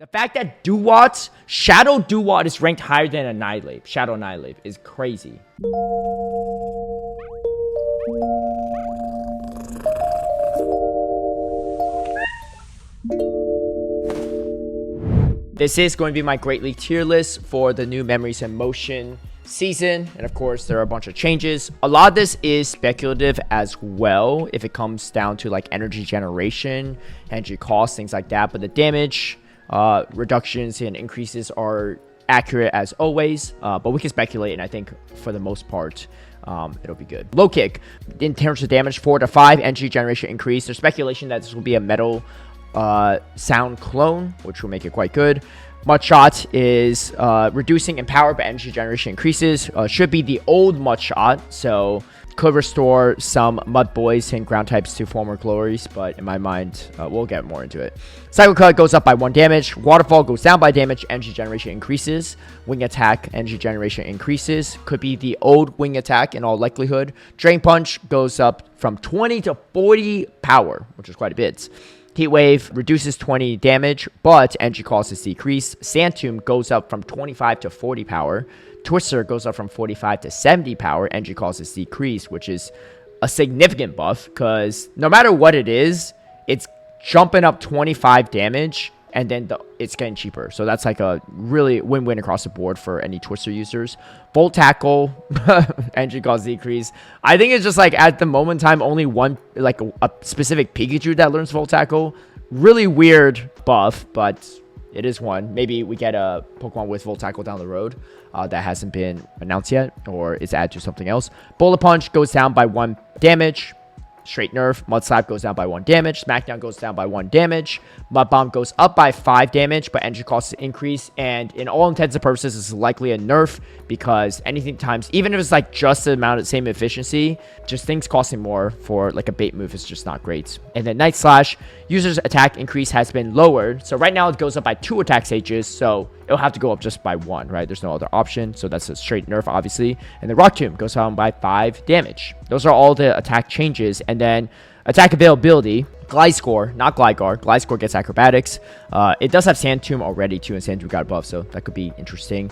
The fact that Duwat, Shadow Duwat is ranked higher than Annihilate, Shadow Annihilate, is crazy. This is going to be my Great League tier list for the new Memories in Motion season, and of course there are a bunch of changes. A lot of this is speculative as well if it comes down to like energy generation, energy costs, things like that, but the damage reductions and increases are accurate as always, but we can speculate, and I think for the most part it'll be good. Low kick in terms of damage, 4 to 5 energy generation increase. There's speculation that this will be a metal sound clone, which will make it quite good. Mud shot is reducing in power, but energy generation increases. Should be the old mud shot, so could restore some mud boys and ground types to former glories, but in my mind we'll get more into it. Cycle cut goes up by 1 damage. Waterfall goes down by damage. Energy generation increases. Wing attack energy generation increases. Could be the old wing attack in all likelihood. Drain punch goes up from 20 to 40 power, which is quite a bit. Heat Wave reduces 20 damage, but energy cost is decreased. Sand Tomb goes up from 25 to 40 power. Twister goes up from 45 to 70 power. Energy cost is decreased, which is a significant buff because no matter what it is, it's jumping up 25 damage, and then it's getting cheaper. So that's like a really win-win across the board for any Twister users. Volt Tackle, energy cost decrease. I think it's just like at the moment in time, only one, like a specific Pikachu that learns Volt Tackle. Really weird buff, but it is one. Maybe we get a Pokemon with Volt Tackle down the road that hasn't been announced yet, or is added to something else. Bullet Punch goes down by 1 damage. Straight nerf. Mud Slap goes down by 1 damage. Smackdown goes down by 1 damage. Mud Bomb goes up by 5 damage, but energy costs increase. And in all intents and purposes, it's likely a nerf because anything times, even if it's like just the amount of same efficiency, just things costing more for like a bait move is just not great. And then Night Slash, user's attack increase has been lowered. So right now it goes up by 2 attack stages. So it'll have to go up just by 1, right? There's no other option. So that's a straight nerf, obviously. And the Rock Tomb goes down by 5 damage. Those are all the attack changes. And then attack availability, Gliscor, not Gligar. Gliscor gets acrobatics. It does have Sand Tomb already too, and Sand Tomb got a buff, so that could be interesting.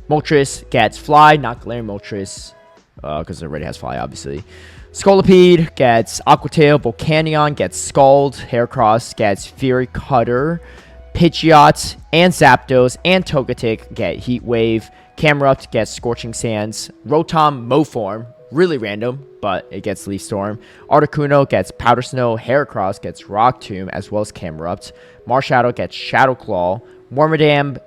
Moltres gets Fly, not Glaring Moltres, because it already has Fly, obviously. Scolipede gets Aqua Tail. Volcanion gets Scald. Heracross gets Fury Cutter. Pidgeot and Zapdos and Togetic get Heat Wave. Camerupt gets Scorching Sands. Rotom Moform, really random, but it gets Leaf Storm. Articuno gets Powder Snow. Heracross gets Rock Tomb as well as Camerupt. Marshadow gets Shadow Claw. Wormadam,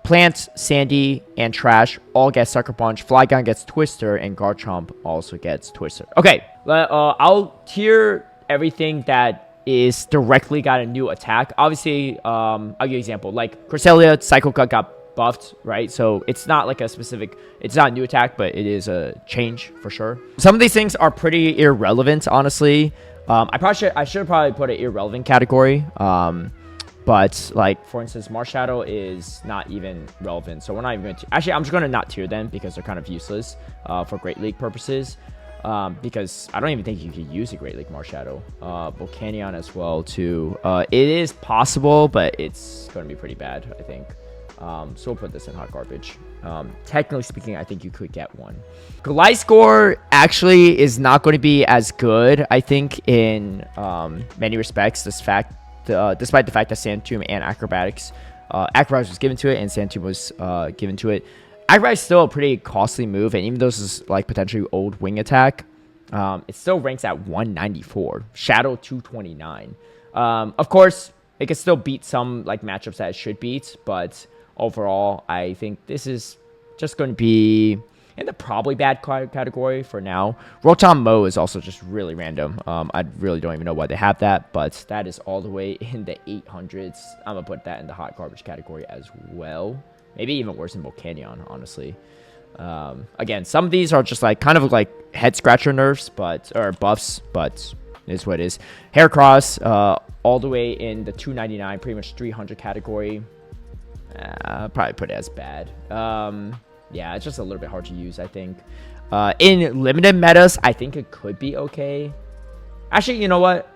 Plant, Sandy, and Trash all get Sucker Punch. Flygon gets Twister, and Garchomp also gets Twister. Okay, I'll tier everything that is directly got a new attack. Obviously, I'll give you an example. Like Cresselia, Psycho Cut got buffed, right? So it's not like a specific, it's not a new attack, but it is a change for sure. Some of these things are pretty irrelevant, honestly. I should probably put an irrelevant category. But like for instance, Marshadow is not even relevant, so we're not even going to. Actually, I'm just going to not tier them because they're kind of useless for Great League purposes. Because I don't even think you could use a Great League Marshadow. Volcanion as well too. It is possible, but it's going to be pretty bad, I think. So we'll put this in hot garbage. Technically speaking, I think you could get one. Gliscor actually is not going to be as good, I think, in many respects. Despite the fact that Sand Tomb and Acrobatics was given to it, and Sand Tomb was given to it. Acrobatics is still a pretty costly move, and even though this is like potentially old wing attack, it still ranks at 194. Shadow 229. Of course, it can still beat some like matchups that it should beat, but overall, I think this is just going to be in the probably bad category for now. Rotom Mo is also just really random. I really don't even know why they have that, but that is all the way in the 800s. I'm going to put that in the hot garbage category as well. Maybe even worse than Volcanion, honestly. Again, some of these are just like kind of like head scratcher nerfs, or buffs, but it is what it is. Heracross, all the way in the 299, pretty much 300 category. Probably put it as bad. Yeah, it's just a little bit hard to use, I think. In limited metas, I think it could be okay. Actually, you know what?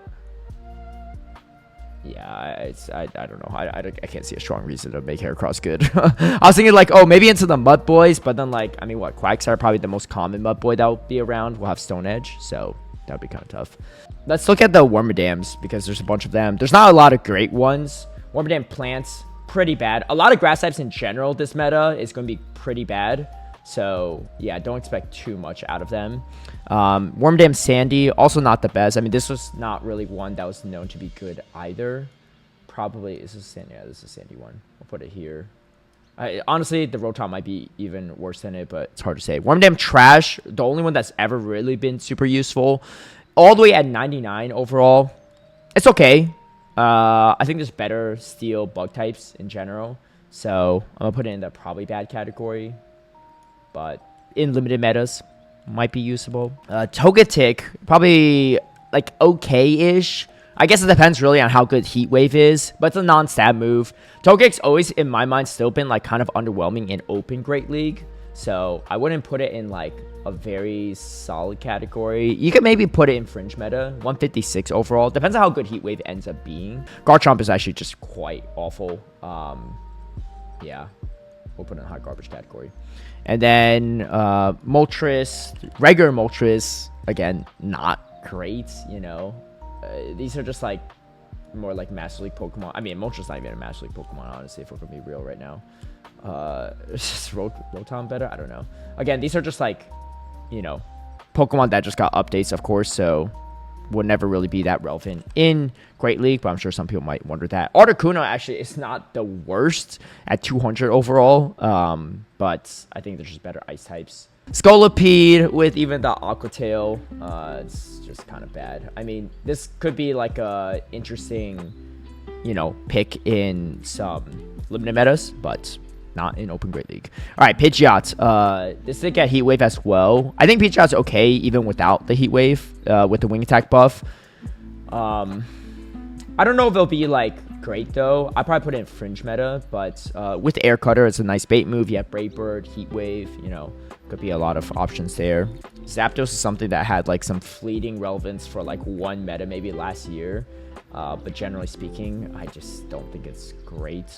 Yeah, I don't know. I can't see a strong reason to make Heracross good. I was thinking like, oh, maybe into the Mud Boys, but then like, I mean, what, Quagsire, probably the most common Mud Boy that will be around. We'll have Stone Edge, so that would be kind of tough. Let's look at the Wormadams because there's a bunch of them. There's not a lot of great ones. Wormadam plants, pretty bad. A lot of grass types in general this meta is going to be pretty bad. So, yeah, don't expect too much out of them. Wormadam Sandy, also not the best. I mean, this was not really one that was known to be good either. Probably, is this Sandy? Yeah, this is a Sandy one. We'll put it here. Honestly, the Rotom might be even worse than it, but it's hard to say. Wormadam Trash, the only one that's ever really been super useful. All the way at 99 overall. It's okay. I think there's better steel bug types in general. So, I'm going to put it in the probably bad category. But in limited metas, might be usable. Togetic, probably like okay-ish. I guess it depends really on how good Heat Wave is, but it's a non-stab move. Togetic's always, in my mind, still been like kind of underwhelming in Open Great League. So I wouldn't put it in like a very solid category. You could maybe put it in Fringe meta, 156 overall. Depends on how good Heat Wave ends up being. Garchomp is actually just quite awful. Yeah, we'll put it in hot garbage category. And then Moltres, regular Moltres, again, not great, you know. These are just like more like Master League Pokemon. I mean, Moltres not even a Master League Pokemon, honestly, if we're going to be real right now. Is Rotom better? I don't know. Again, these are just like, you know, Pokemon that just got updates, of course, so would never really be that relevant in Great League, but I'm sure some people might wonder that. Articuno actually is not the worst at 200 overall, but I think there's just better ice types. Scolipede with even the Aqua Tail, it's just kind of bad. I mean, this could be like a interesting, you know, pick in some limited metas, but not in Open Great League. All right, Pidgeot. This did get Heat Wave as well. I think Pidgeot's okay even without the Heat Wave, with the Wing Attack buff. I don't know if it'll be like great though. I probably put it in Fringe meta, but with Air Cutter, it's a nice bait move. You have Brave Bird, Heat Wave, you know, could be a lot of options there. Zapdos is something that had like some fleeting relevance for like one meta maybe last year, but generally speaking, I just don't think it's great.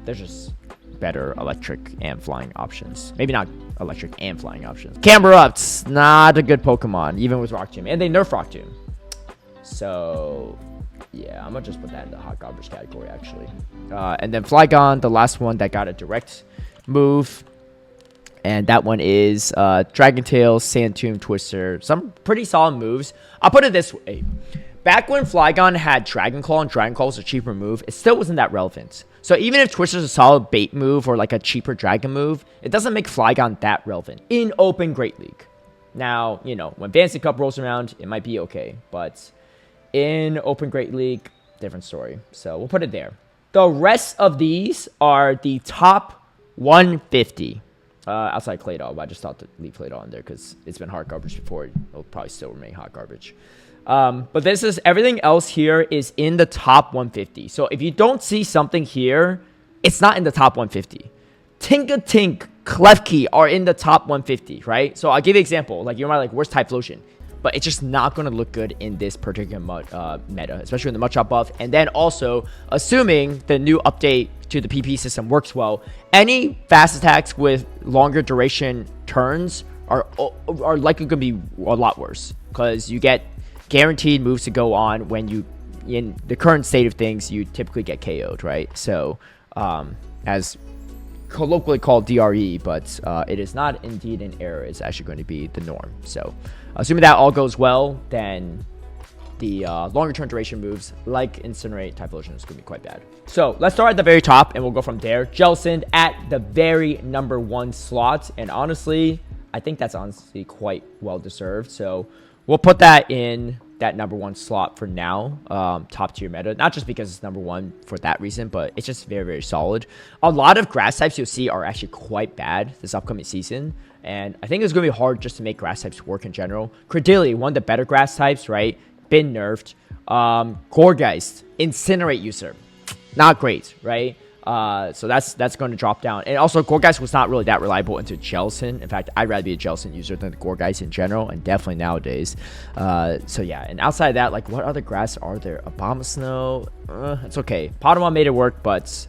There's just better electric and flying options. Maybe not electric and flying options. Camerupt's not a good Pokemon, even with Rock Tomb. And they nerf Rock Tomb. So, yeah, I'm going to just put that in the hot garbage category, actually. And then Flygon, the last one that got a direct move. And that one is Dragon Tail, Sand Tomb, Twister. Some pretty solid moves. I'll put it this way. Back when Flygon had Dragon Claw and Dragon Claw was a cheaper move, it still wasn't that relevant. So even if Twister's a solid bait move or like a cheaper Dragon move, it doesn't make Flygon that relevant in Open Great League. Now, you know, when Fantasy Cup rolls around, it might be okay. But in Open Great League, different story. So we'll put it there. The rest of these are the top 150. Outside Claydol, but I just thought to leave Claydol in there because it's been hot garbage before. It'll probably still remain hot garbage. But this is everything else here is in the top 150. So if you don't see something here, it's not in the top 150. Tinkatink, Klefki are in the top 150, right? So I'll give you an example. Like, you're like, where's Typhlosion? But it's just not going to look good in this particular meta, especially in the Mudshot buff. And then also, assuming the new update to the PP system works well, any fast attacks with longer duration turns are likely going to be a lot worse. Because you get guaranteed moves to go on when you, in the current state of things, you typically get KO'd, right? So, as colloquially called DRE, but it is not indeed an error. It's actually going to be the norm. So, assuming that all goes well, then the longer term duration moves like Incinerate, Typhlosion is going to be quite bad. So, let's start at the very top, and we'll go from there. Jellicent at the very #1 slot, and honestly, I think that's honestly quite well deserved. So, we'll put that in that #1 slot for now, top tier meta. Not just because it's #1 for that reason, but it's just very, very solid. A lot of grass types you'll see are actually quite bad this upcoming season. And I think it's going to be hard just to make grass types work in general. Credility, one of the better grass types, right? Been nerfed. Gourgeist, Incinerate user. Not great, right? So that's going to drop down. And also, Gourgeist was not really that reliable into Jellicent. In fact, I'd rather be a Jellicent user than the Gourgeist in general, and definitely nowadays. So yeah, and outside of that, like, what other grass are there? Abomasnow, it's okay. Potamon made it work, but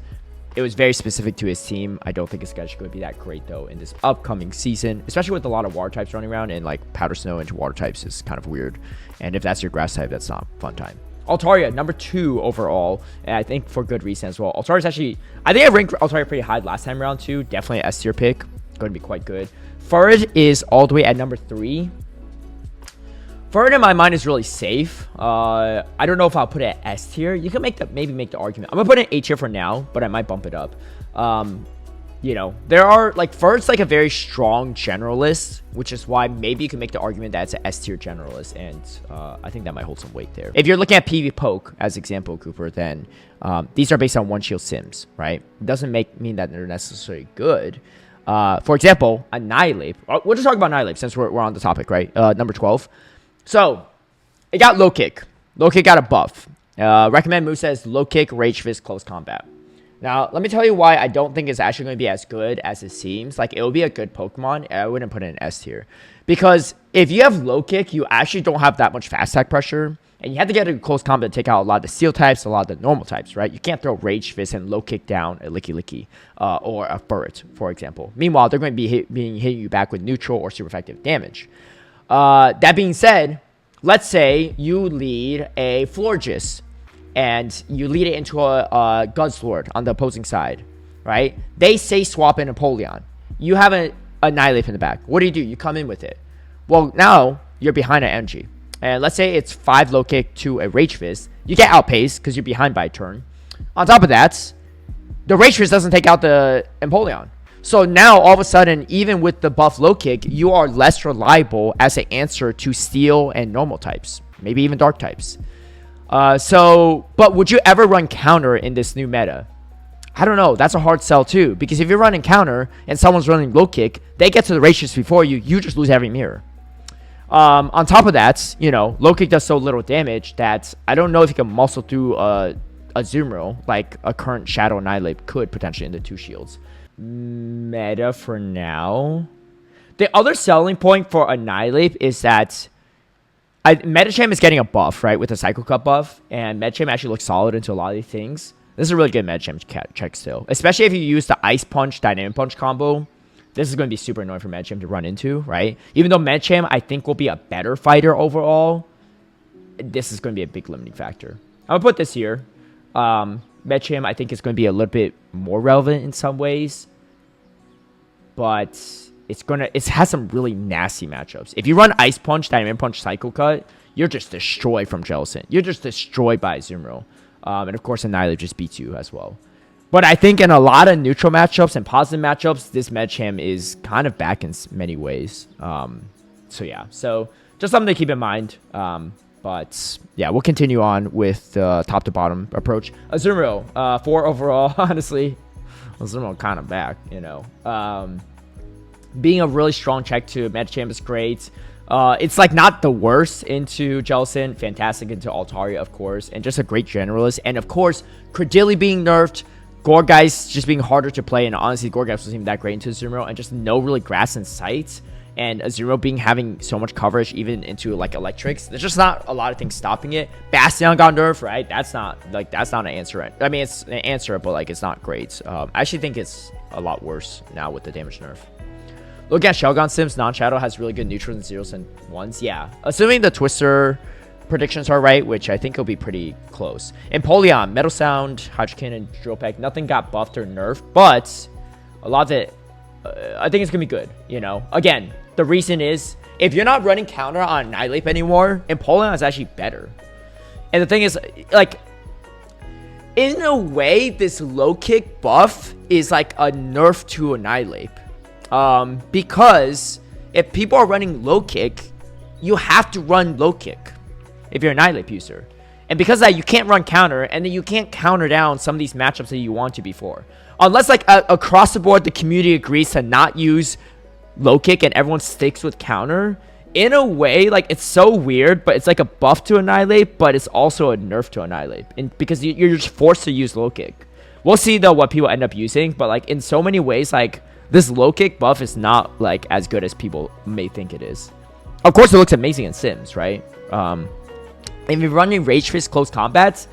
it was very specific to his team. I don't think his guys going to be that great, though, in this upcoming season, especially with a lot of water types running around, and like Powder Snow into water types is kind of weird. And if that's your grass type, that's not a fun time. Altaria, number 2 overall, and I think for good reason as well. Altaria's actually, I think I ranked Altaria pretty high last time around too. Definitely an S tier pick. Going to be quite good. Furred is all the way at number 3. Furred in my mind is really safe. I don't know if I'll put it at S tier. You can maybe make the argument. I'm going to put it in A tier for now, but I might bump it up. You know, there are, like, Furred's like a very strong generalist, which is why maybe you can make the argument that it's an S tier generalist, and I think that might hold some weight there. If you're looking at PV Poke as example, Cooper, then these are based on one shield sims, right? It doesn't mean that they're necessarily good. For example, Annihilate. We'll just talk about Annihilate since we're on the topic, right? Number 12. So, it got low kick. Low kick got a buff. Recommend moveset is low kick, rage fist, close combat. Now, let me tell you why I don't think it's actually going to be as good as it seems. Like, it will be a good Pokemon. I wouldn't put it in S tier. Because if you have low kick, you actually don't have that much fast attack pressure. And you have to get a close combat to take out a lot of the steel types, a lot of the normal types, right? You can't throw Rage Fist and low kick down a Licky Licky or a Furret, for example. Meanwhile, they're going to be hitting you back with neutral or super effective damage. That being said, let's say you lead a Florges. And you lead it into a Guzzlord on the opposing side, right? They say swap in Napoleon. You have an Annihilate in the back. What do? You come in with it. Well, now you're behind an energy. And let's say it's 5 low kick to a Rage Fist. You get outpaced because you're behind by a turn. On top of that, the Rage Fist doesn't take out the Empoleon. So now, all of a sudden, even with the buff low kick, you are less reliable as an answer to steel and normal types. Maybe even dark types. But would you ever run counter in this new meta? I don't know. That's a hard sell too. Because if you're running counter and someone's running low kick, they get to the ratios before you, you just lose every mirror. On top of that, you know, low kick does so little damage that I don't know if you can muscle through a Azumarill like a current Shadow Annihilate could potentially into 2 shields. Meta for now. The other selling point for Annihilate is that Medicham is getting a buff, right, with a Cycle Cut buff, and Medicham actually looks solid into a lot of these things. This is a really good Medicham check still, especially if you use the Ice Punch, Dynamic Punch combo. This is going to be super annoying for Medicham to run into, right? Even though Medicham, I think, will be a better fighter overall, this is going to be a big limiting factor. I'm going to put this here. Medicham, I think, is going to be a little bit more relevant in some ways, but it has some really nasty matchups. If you run Ice Punch, Dynamic Punch, Cycle Cut, you're just destroyed from Jellicent. You're just destroyed by Azumarill. And of course, Annihilate just beats you as well. But I think in a lot of neutral matchups and positive matchups, this Medicham is kind of back in many ways. So yeah, so just something to keep in mind. But yeah, we'll continue on with the top to bottom approach. Azumarill, 4 overall. Honestly, Azumarill kind of back, you know. Being a really strong check to Medicham is great. It's like not the worst into Jellicent, fantastic into Altaria, of course, and just a great generalist. And of course, Credilli being nerfed, Gourgeist just being harder to play, and honestly, Gourgeist wasn't even that great into Azumarill, and just no really grass in sight. And Azumarill having so much coverage even into like electrics, there's just not a lot of things stopping it. Bastion got nerfed, right? That's not an answer. I mean, it's an answer, but like it's not great. I actually think it's a lot worse now with the damage nerf. Look at Shelgon Sims, non-shadow has really good neutrals and zeros and ones. Yeah, assuming the Twister predictions are right, which I think will be pretty close. Empoleon, Metal Sound, Hydrokin, and Drill Peck, nothing got buffed or nerfed, but a lot of it, I think it's going to be good, you know? Again, the reason is, if you're not running counter on Annihilate anymore, Empoleon is actually better. And the thing is, like, in a way, this low kick buff is like a nerf to Annihilate. Because if people are running low kick, you have to run low kick if you're an Annihilate user. And because of that, you can't run counter, and then you can't counter down some of these matchups that you want to before. Unless, like, across the board, the community agrees to not use low kick and everyone sticks with counter. In a way, like, it's so weird, but it's like a buff to Annihilate, but it's also a nerf to Annihilate. And because you're just forced to use low kick. We'll see though what people end up using, but like in so many ways, like this low kick buff is not like as good as people may think it is. Of course, it looks amazing in Sims, right? If you're running Rage Fist close combats,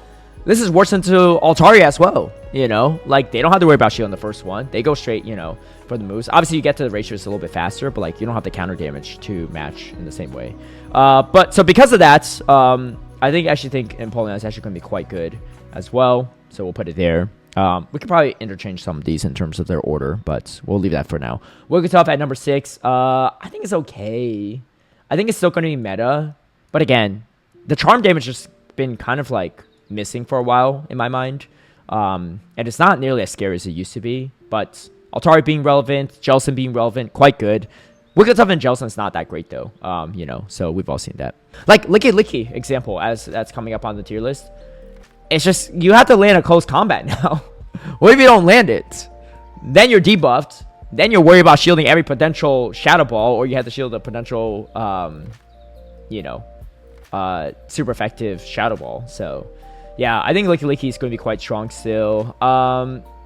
this is worse into Altari as well. You know, like they don't have to worry about shield in the first one. They go straight, you know, for the moves. Obviously, you get to the Rage Fist a little bit faster, but like you don't have the counter damage to match in the same way. But so because of that, I actually think Empoleon is actually going to be quite good as well. So we'll put it there. We could probably interchange some of these in terms of their order, but we'll leave that for now. Wigglytuff at number 6. I think it's okay. I think it's still going to be meta. But again, the charm damage has been kind of like missing for a while in my mind. And it's not nearly as scary as it used to be. But Altari being relevant, Jellicent being relevant, quite good. Wigglytuff and Jellicent's not that great though. You know, so we've all seen that. Like Licky example, as that's coming up on the tier list. It's just, you have to land a close combat now. What if you don't land it? Then you're debuffed. Then you're worried about shielding every potential Shadow Ball, or you have to shield a potential, you know, super effective Shadow Ball. So, yeah, I think Licky is going to be quite strong still.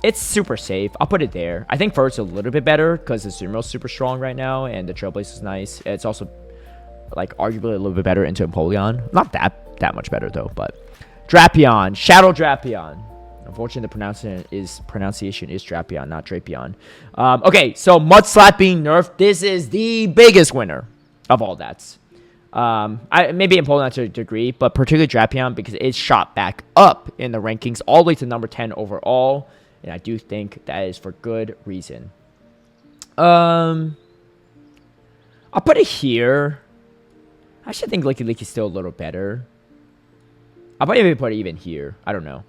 It's super safe. I'll put it there. I think Fur's a little bit better because the Zumero's super strong right now, and the Trailblaze is nice. It's also, like, arguably a little bit better into Empoleon. Not that much better, though, but... Drapion, Shadow Drapion. Unfortunately, the pronunciation is Drapion, not Drapion. Okay, so Mudslap being nerfed. This is the biggest winner of all that. Maybe Empoleon to a degree, but particularly Drapion because it's shot back up in the rankings all the way to number 10 overall, and I do think that is for good reason. I'll put it here. I actually think Licky is still a little better. I'll probably put it even here. I don't know.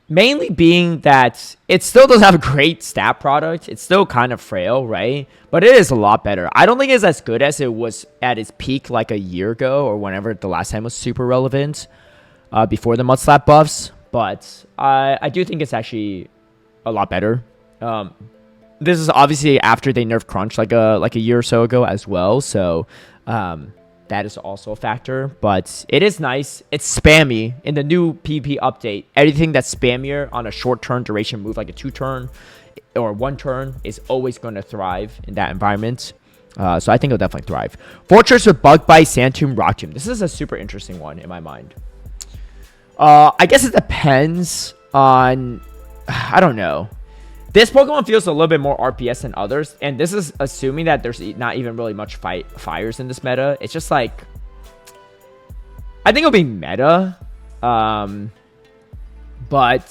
Mainly being that it still doesn't have a great stat product. It's still kind of frail, right? But it is a lot better. I don't think it's as good as it was at its peak like a year ago or whenever the last time was super relevant before the Mudslap buffs. But I do think it's actually a lot better. This is obviously after they nerfed Crunch like a year or so ago as well. So... that is also a factor, but it is nice. It's spammy in the new PvP update. Anything that's spammier on a short turn duration move, like a 2-turn or 1-turn, is always going to thrive in that environment. So I think it'll definitely thrive. Fortress with Bug Bite, Sand Tomb, Rock Tomb. This is a super interesting one in my mind. I guess it depends on... I don't know. This Pokemon feels a little bit more RPS than others, and this is assuming that there's not even really much fires in this meta. It's just like... I think it'll be meta, but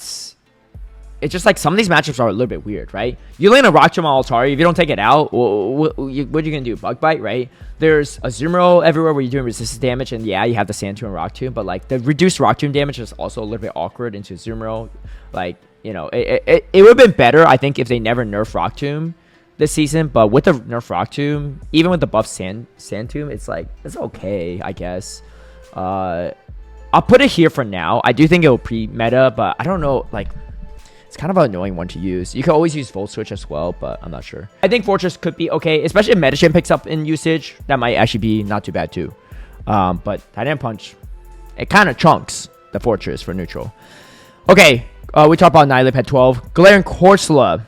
it's just like some of these matchups are a little bit weird, right? You land a Rock Tomb on Altari, if you don't take it out, what are you going to do? Bug Bite, right? There's a Zumero everywhere where you're doing resistance damage, and yeah, you have the Sand Tomb and Rock Tomb, but like the reduced Rock Tomb damage is also a little bit awkward into Zumero. Like, you know, it would have been better, I think, if they never nerf Rock Tomb this season. But with the nerf Rock Tomb, even with the buff Sand Tomb, it's like, it's okay, I guess. I'll put it here for now. I do think it will pre-meta, but I don't know, like, it's kind of an annoying one to use. You can always use Volt Switch as well, but I'm not sure. I think Fortress could be okay, especially if Medicham picks up in usage. That might actually be not too bad too. But Titan Punch, it kind of chunks the Fortress for neutral. Okay. We talked about Nihilip at 12. Galarian Corsola.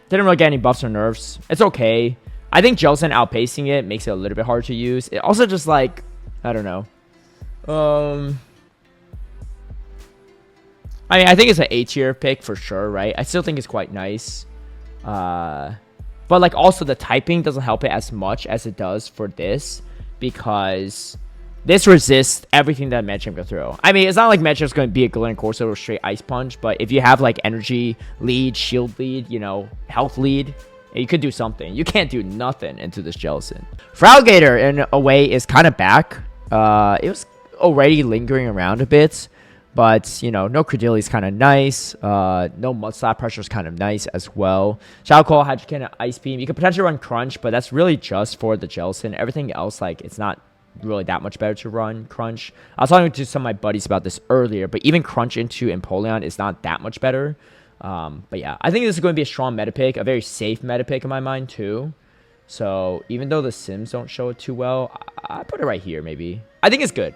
Didn't really get any buffs or nerfs. It's okay. I think Jellicent outpacing it makes it a little bit hard to use. It also just like, I don't know. I mean, I think it's an A tier pick for sure, right? I still think it's quite nice. But like also the typing doesn't help it as much as it does for this, because this resists everything that Medicham can throw. I mean, it's not like Medicham's going to be a Galarian Corsola or straight Ice Punch, but if you have like energy lead, shield lead, you know, health lead, you could do something. You can't do nothing into this Jellicent. Fralgator, in a way, is kind of back. It was already lingering around a bit, but, you know, no Credilli is kind of nice. No Mudslap Pressure is kind of nice as well. Shadow Claw, Hydro Cannon, Ice Beam. You could potentially run Crunch, but that's really just for the Jellicent. Everything else, like, it's not really that much better to run Crunch. I was talking to some of my buddies about this earlier, but even Crunch into Empoleon is not that much better. But yeah, I think this is going to be a strong meta pick, a very safe meta pick in my mind too. So even though the Sims don't show it too well, I put it right here maybe. I think it's good.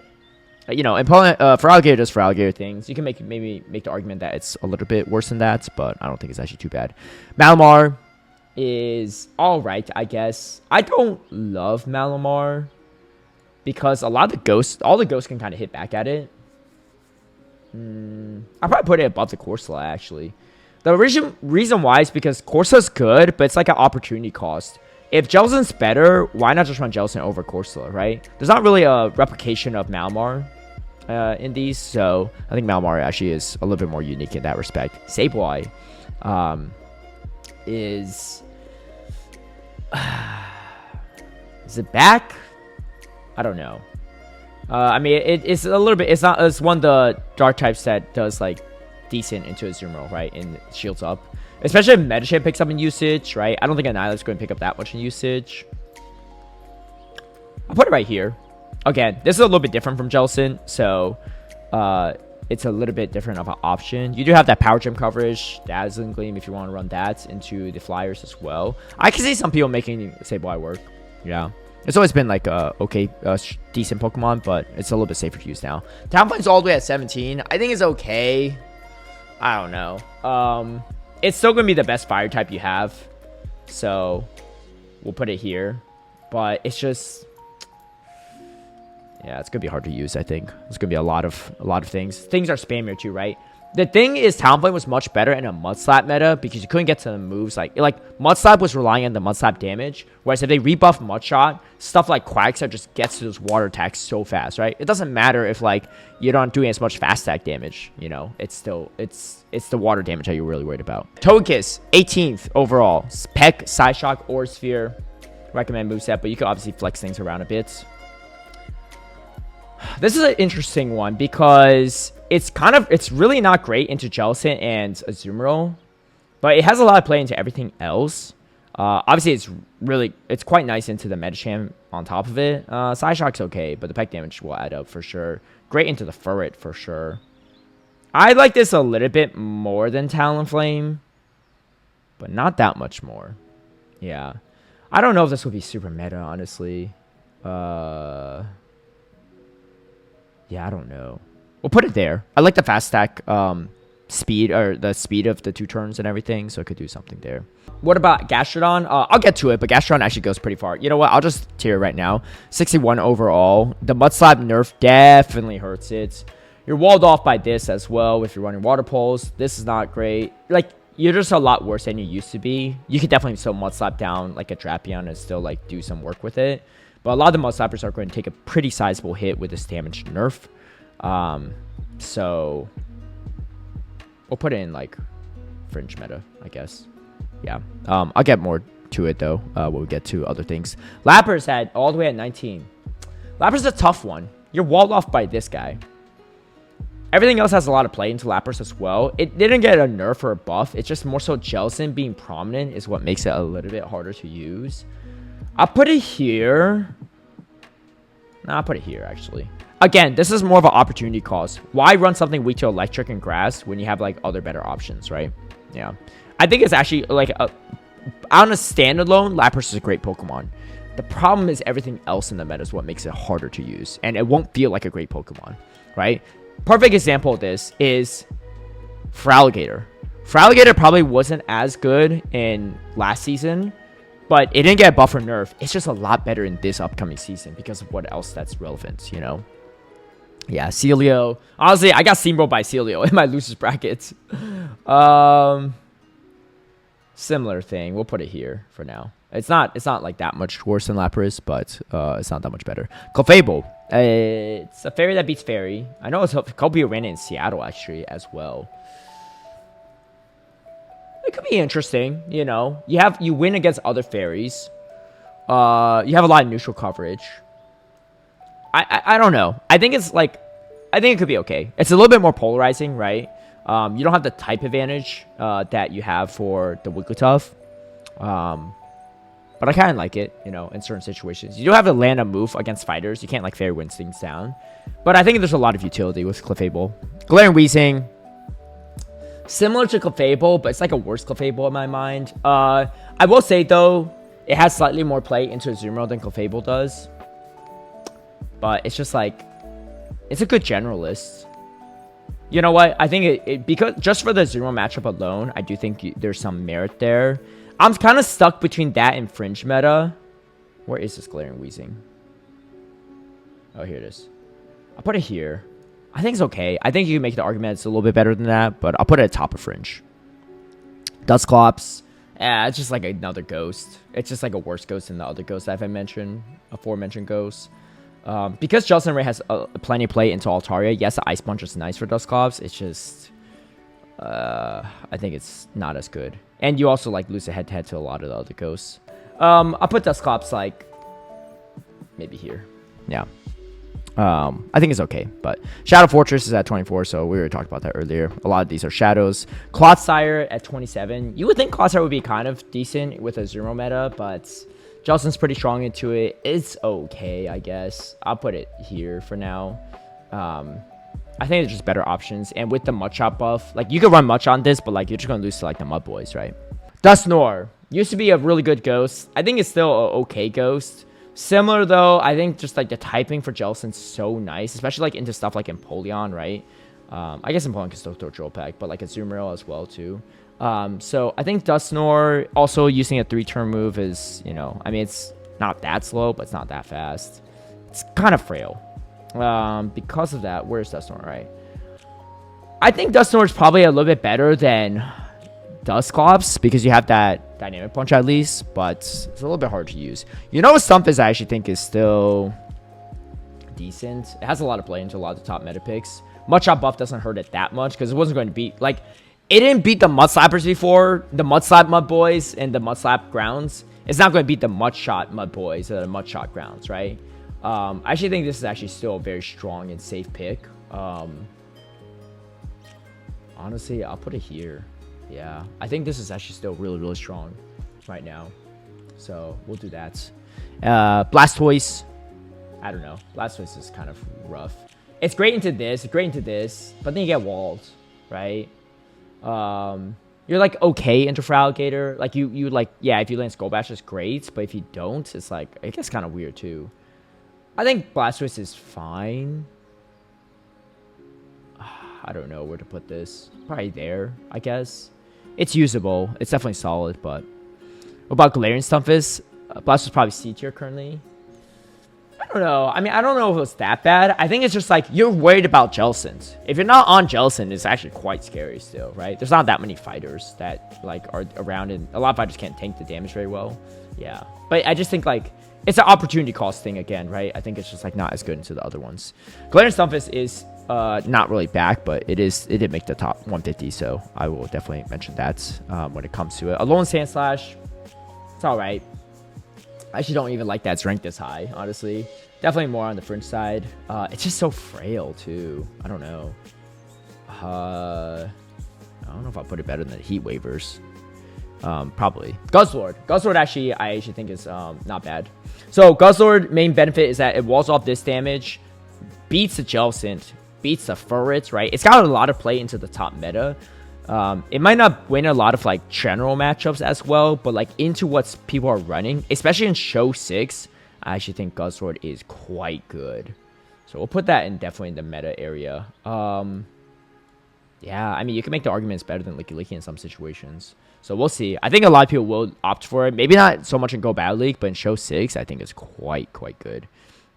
you know, for alligator, just for alligator things. You can maybe make the argument that it's a little bit worse than that, but I don't think it's actually too bad. Malamar is all right, I guess. I don't love Malamar because all the ghosts can kind of hit back at it. I'll probably put it above the Corsola, actually. The reason why is because Corsola's good, but it's like an opportunity cost. If Jellicent's better, why not just run Jellicent over Corsola, right? There's not really a replication of Malamar in these, so I think Malamar actually is a little bit more unique in that respect. Sableye is it back? I don't know. I mean, it's a little bit. It's one of the dark types that does like decent into Azumarill, right? And shields up. Especially if Medicham picks up in usage, right? I don't think Annihilate's going to pick up that much in usage. I'll put it right here. Again, this is a little bit different from Jellicent, so it's a little bit different of an option. You do have that Power Gem coverage, Dazzling Gleam, if you want to run that into the Flyers as well. I can see some people making Sableye work. Yeah. It's always been like a decent Pokemon, but it's a little bit safer to use now. Talonflame's all the way at 17. I think it's okay. I don't know. It's still going to be the best fire type you have. So, we'll put it here. But it's just... yeah, it's going to be hard to use, I think. There's going to be a lot of things. Things are spammier too, right? The thing is, Talonflame was much better in a Mudslap meta because you couldn't get to the moves. Like Mudslap was relying on the Mudslap damage. Whereas if they rebuff Mudshot, stuff like Quagsire just gets to those water attacks so fast, right? It doesn't matter if, like, you're not doing as much fast attack damage, you know? It's still, it's the water damage that you're really worried about. Togekiss, 18th overall. Peck, Psyshock, or Sphere. Recommend moveset, but you can obviously flex things around a bit. This is an interesting one because it's really not great into Jellicent and Azumarill, but it has a lot of play into everything else. Obviously, it's quite nice into the Medicham on top of it. Psyshock's okay, but the Peck damage will add up for sure. Great into the Furret for sure. I like this a little bit more than Talonflame, but not that much more. Yeah. I don't know if this would be super meta, honestly. Yeah, I don't know. We'll put it there. I like the fast stack speed, or the speed of the 2 turns and everything, so it could do something there. What about Gastrodon? I'll get to it, but Gastrodon actually goes pretty far. You know what? I'll just tier it right now. 61 overall. The Mudslap nerf definitely hurts it. You're walled off by this as well if you're running Water Pulse. This is not great. Like, you're just a lot worse than you used to be. You could definitely still Mudslap down like a Drapion and still like do some work with it. But a lot of the Mudslappers are going to take a pretty sizable hit with this damage nerf. So we'll put it in like Fringe meta, I guess. Yeah. I'll get more to it though when we get to other things. Lapras had all the way at 19. Lapras is a tough one. You're walled off by this guy. Everything else has a lot of play into Lapras as well. It didn't get a nerf or a buff. It's just more so Jellicent being prominent is what makes it a little bit harder to use. I'll put it here. I'll put it here, actually. Again, this is more of an opportunity cost. Why run something weak to electric and grass when you have, like, other better options, right? Yeah. I think it's actually, like, on a standalone, Lapras is a great Pokemon. The problem is everything else in the meta is what makes it harder to use. And it won't feel like a great Pokemon, right? Perfect example of this is Feraligatr. Feraligatr probably wasn't as good in last season, but it didn't get a buff or nerf. It's just a lot better in this upcoming season because of what else that's relevant, you know? Yeah, Celio. Honestly, I got steamrolled by Celio in my losers brackets. Similar thing. We'll put it here for now. It's not like that much worse than Lapras, but it's not that much better. Clefable. It's a fairy that beats fairy. I know it's a couple people ran it in Seattle actually as well. It could be interesting, you know. You win against other fairies. You have a lot of neutral coverage. I don't know. I think it could be okay. It's a little bit more polarizing, right? You don't have the type advantage that you have for the Wigglytuff. But I kind of like it, you know, in certain situations. You do have to land a move against fighters. You can't, like, Fairy Wind things down. But I think there's a lot of utility with Clefable. Galarian Weezing. Similar to Clefable, but it's like a worse Clefable in my mind. I will say, though, it has slightly more play into Azumarill than Clefable does. But it's just like... It's a good generalist. You know what? I think because just for the Zero matchup alone, I do think there's some merit there. I'm kind of stuck between that and Fringe meta. Where is this Glaring Wheezing? Oh, here it is. I'll put it here. I think it's okay. I think you can make the argument it's a little bit better than that, but I'll put it at top of Fringe. Dusclops. Yeah, it's just like another ghost. It's just like a worse ghost than the other ghost that I've mentioned, aforementioned ghost. Because Jellicent Ray has plenty of play into Altaria, yes, the Ice Punch is nice for Dusclops. It's just, I think it's not as good. And you also like lose a head-to-head to a lot of the other ghosts. I'll put Dusclops like maybe here. Yeah. I think it's okay, but Shadow Fortress is at 24, so we already talked about that earlier. A lot of these are shadows. Clotsire at 27. You would think Clotsire would be kind of decent with a Zero meta, but Jellicent's pretty strong into it. It's okay, I guess. I'll put it here for now. I think there's just better options, and with the Mudshot buff, like you could run Much on this, but like you're just gonna lose to like the Mud Boys, right? Dusknoir used to be a really good ghost. I think it's still an okay ghost. Similar though, I think just like the typing for Jellicent's so nice, especially like into stuff like Empoleon, right? I guess Empoleon can still throw Drill Peck, but like a Azumarill as well too. So I think Dusknoir also using a 3-turn move is, you know, I mean it's not that slow, but it's not that fast. It's kind of frail. Because of that, where's Dusknoir, right? I think Dusknoir is probably a little bit better than Dusclops because you have that Dynamic Punch at least, but it's a little bit hard to use. You know, Stunfisk I actually think is still decent. It has a lot of play into a lot of the top meta picks. Mudshot buff doesn't hurt it that much because it wasn't going to beat, like, it didn't beat the Mud Slappers before, the Mud Slap Mud Boys and the Mud Slap Grounds. It's not going to beat the Mudshot Mud Boys or the Mudshot Grounds, right? I actually think this is actually still a very strong and safe pick. Honestly, I'll put it here. Yeah, I think this is actually still really, really strong right now. So we'll do that. Blastoise. I don't know. Blastoise is kind of rough. It's great into this, but then you get walled, right? You're like okay into Feraligatr. Like you like, yeah, if you land Skull Bash, it's great, but if you don't, it's like, it gets kind of weird too. I think Blastoise is fine. I don't know where to put this. Probably there, I guess. It's usable. It's definitely solid, but what about Galarian Stunfisk? Blastoise is probably C tier currently. I don't know. I mean, I don't know if it's that bad. I think it's just like you're worried about Jellicent. If you're not on Jellicent, it's actually quite scary still, right? There's not that many fighters that like are around, and a lot of fighters can't tank the damage very well. Yeah, but I just think like it's an opportunity cost thing again, right? I think it's just like not as good into the other ones. Galarian Stunfisk is not really back, but it did make the top 150, so I will definitely mention that when it comes to it. Alolan Sandslash, it's all right. I actually don't even like that it's ranked this high, honestly. Definitely more on the Fringe side. It's just so frail too. I don't know. I don't know if I'll put it better than the Heat Waivers. Probably. Guzzlord actually, I actually think is not bad. So Guzzlord main benefit is that it walls off this damage, beats the Jellicent, beats the Furret, right? It's got a lot of play into the top meta. It might not win a lot of like general matchups as well, but like into what people are running, especially in Show 6, I actually think Guzzlord is quite good. So we'll put that in definitely in the meta area. Yeah, I mean, you can make the argument it's better than Licky Licky in some situations. So we'll see. I think a lot of people will opt for it. Maybe not so much in Go Battle League, but in Show 6, I think it's quite good.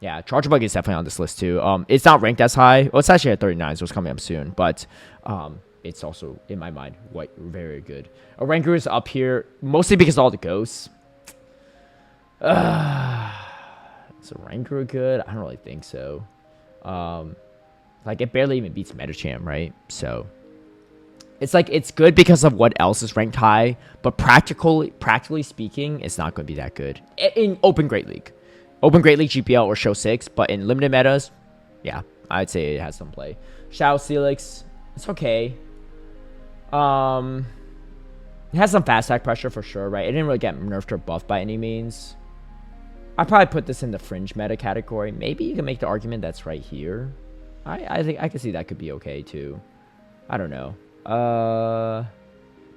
Yeah, Chargebug is definitely on this list too. It's not ranked as high. Well, it's actually at 39, so it's coming up soon. But it's also, in my mind, very good. A Ranker is up here, mostly because of all the ghosts. Is a Ranker good? I don't really think so. Like, it barely even beats Medicham, right? So it's like, it's good because of what else is ranked high, but practically speaking, it's not going to be that good. In Open Great League. Open Great League GPL or Show 6, but in limited metas, yeah, I'd say it has some play. Shadow Steelix, it's okay. It has some fast attack pressure for sure, right? It didn't really get nerfed or buffed by any means. I'd probably put this in the Fringe meta category. Maybe you can make the argument that's right here. I think I can see that could be okay too. I don't know.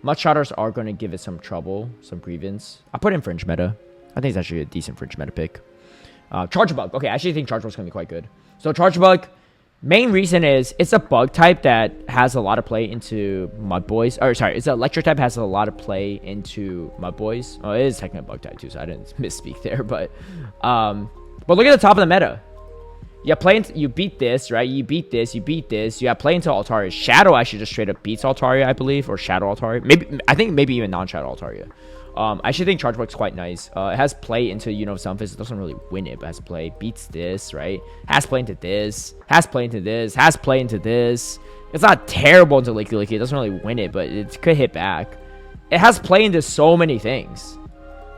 Mudshotters are going to give it some trouble, some grievance. I'll put in Fringe meta. I think it's actually a decent Fringe meta pick. Chargebug. Okay, I actually think Chargebug's going to be quite good. So Chargebug, Main reason is it's a bug type that has a lot of play into Mud Boys. Or sorry, it's an electric type has a lot of play into Mud Boys. Oh, it is technically a bug type too, so I didn't misspeak there. But look at the top of the meta. You play you beat this, right? You beat this, you beat this. You have play into Altaria. Shadow actually just straight up beats Altaria, I believe, or Shadow Altaria. I think maybe even non-Shadow Altaria. I actually think Charge Bug's quite nice. It has play into, Sunfist. It doesn't really win it, but has play. Beats this, right? Has play into this. Has play into this. Has play into this. It's not terrible into Licky Licky. It doesn't really win it, but it could hit back. It has play into so many things.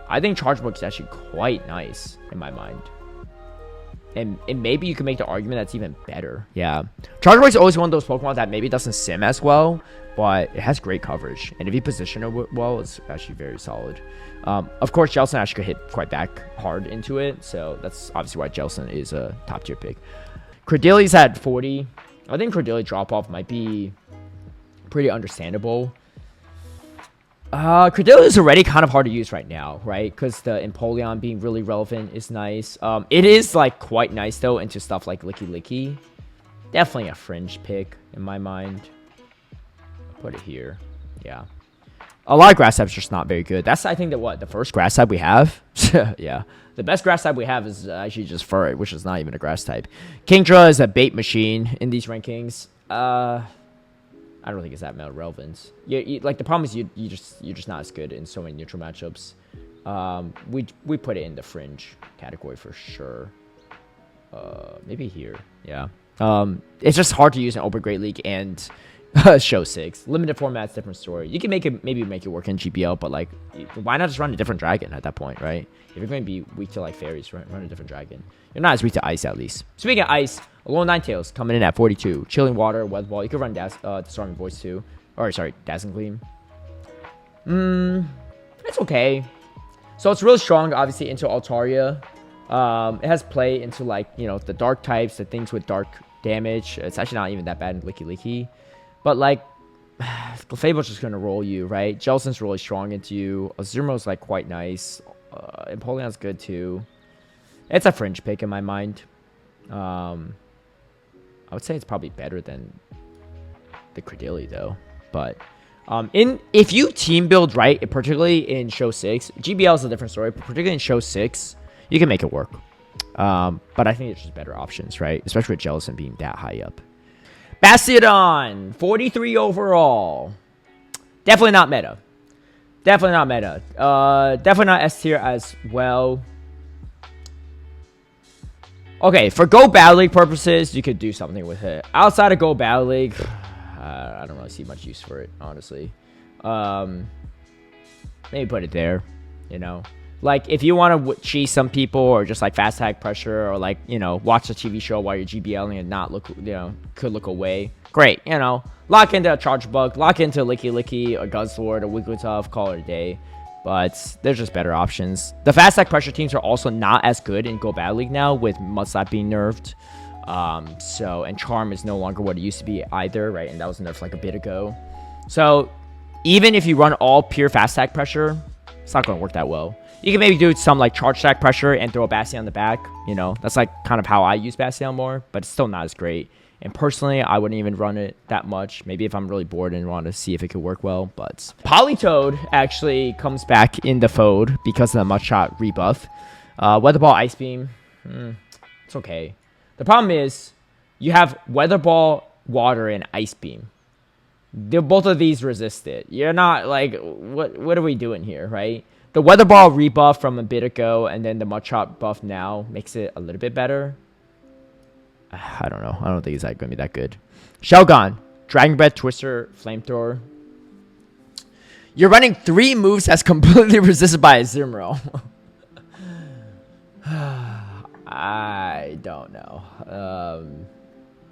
I think Charge Bug is actually quite nice in my mind. And maybe you can make the argument that's even better. Yeah. Charge Bug is always one of those Pokemon that maybe doesn't sim as well, but it has great coverage. And if you position it well, it's actually very solid. Of course, Jelson actually could hit quite back hard into it. So that's obviously why Jelson is a top tier pick. Cordelia's at 40. I think Cordelia drop-off might be pretty understandable. Cordelia is already kind of hard to use right now, right? Because the Empoleon being really relevant is nice. It is like quite nice though into stuff like Licky Licky. Definitely a Fringe pick in my mind. I'll put it here. Yeah. A lot of grass types are just not very good. That's, I think, the first grass type we have? Yeah. The best grass type we have is actually just Furret, which is not even a grass type. Kingdra is a bait machine in these rankings. I don't think it's that relevant. Like the problem is you're just not as good in so many neutral matchups. We put it in the Fringe category for sure. Maybe here. Yeah. It's just hard to use in Open Great League and Show 6. Limited format's different story. You can maybe make it work in GPL, but like, why not just run a different dragon at that point, right? If you're going to be weak to like fairies, run a different dragon. You're not as weak to ice at least. Speaking of ice, Alolan Ninetales coming in at 42. Chilling Water, Weather Ball. You could run Stormy Voice too. Or sorry, Dazzling Gleam. It's okay. So it's really strong, obviously, into Altaria. It has play into like, the dark types, the things with dark damage. It's actually not even that bad in Licky Licky. But like, Clefable's just gonna roll you, right? Jelson's really strong into you. Azuro's like quite nice. Empoleon's good too. It's a Fringe pick in my mind. I would say it's probably better than the Credilli though. But if you team build right, particularly in Show 6, GBL is a different story, but particularly in Show 6, you can make it work. But I think it's just better options, right? Especially with Jellicent being that high up. Bastiodon, 43 overall. Definitely not meta. Definitely not meta. Definitely not S tier as well. Okay, for Go Battle League purposes, you could do something with it. Outside of Go Battle League, I don't really see much use for it, honestly. Maybe put it there, Like, if you want to cheese some people or just, like, fast tag pressure or, like, watch a TV show while you're GBLing and not look, could look away. Great, Lock into a Charge Bug, lock into Licky Licky, a Guzzlord, a Wigglytuff, call it a day. But there's just better options. The fast tag pressure teams are also not as good in Go Battle League now with Mudslap being nerfed. And Charm is no longer what it used to be either, right? And that was nerfed like a bit ago. So even if you run all pure fast tag pressure, it's not going to work that well. You can maybe do some like charge stack pressure and throw a Bastion on the back. That's like kind of how I use Bastion more, but it's still not as great. And personally, I wouldn't even run it that much. Maybe if I'm really bored and want to see if it could work well. But Politoed actually comes back in the fold because of the Mudshot rebuff. Weather Ball, Ice Beam, it's okay. The problem is you have Weather Ball, Water, and Ice Beam. Both of these resist it. You're not like, what are we doing here, right? The Weather Ball rebuff from a bit ago and then the Mudshot buff now makes it a little bit better. I don't know. I don't think it's going to be that good. Shelgon, Dragon Breath, Twister, Flamethrower. You're running 3 moves that's completely resisted by a Azumarill. I don't know.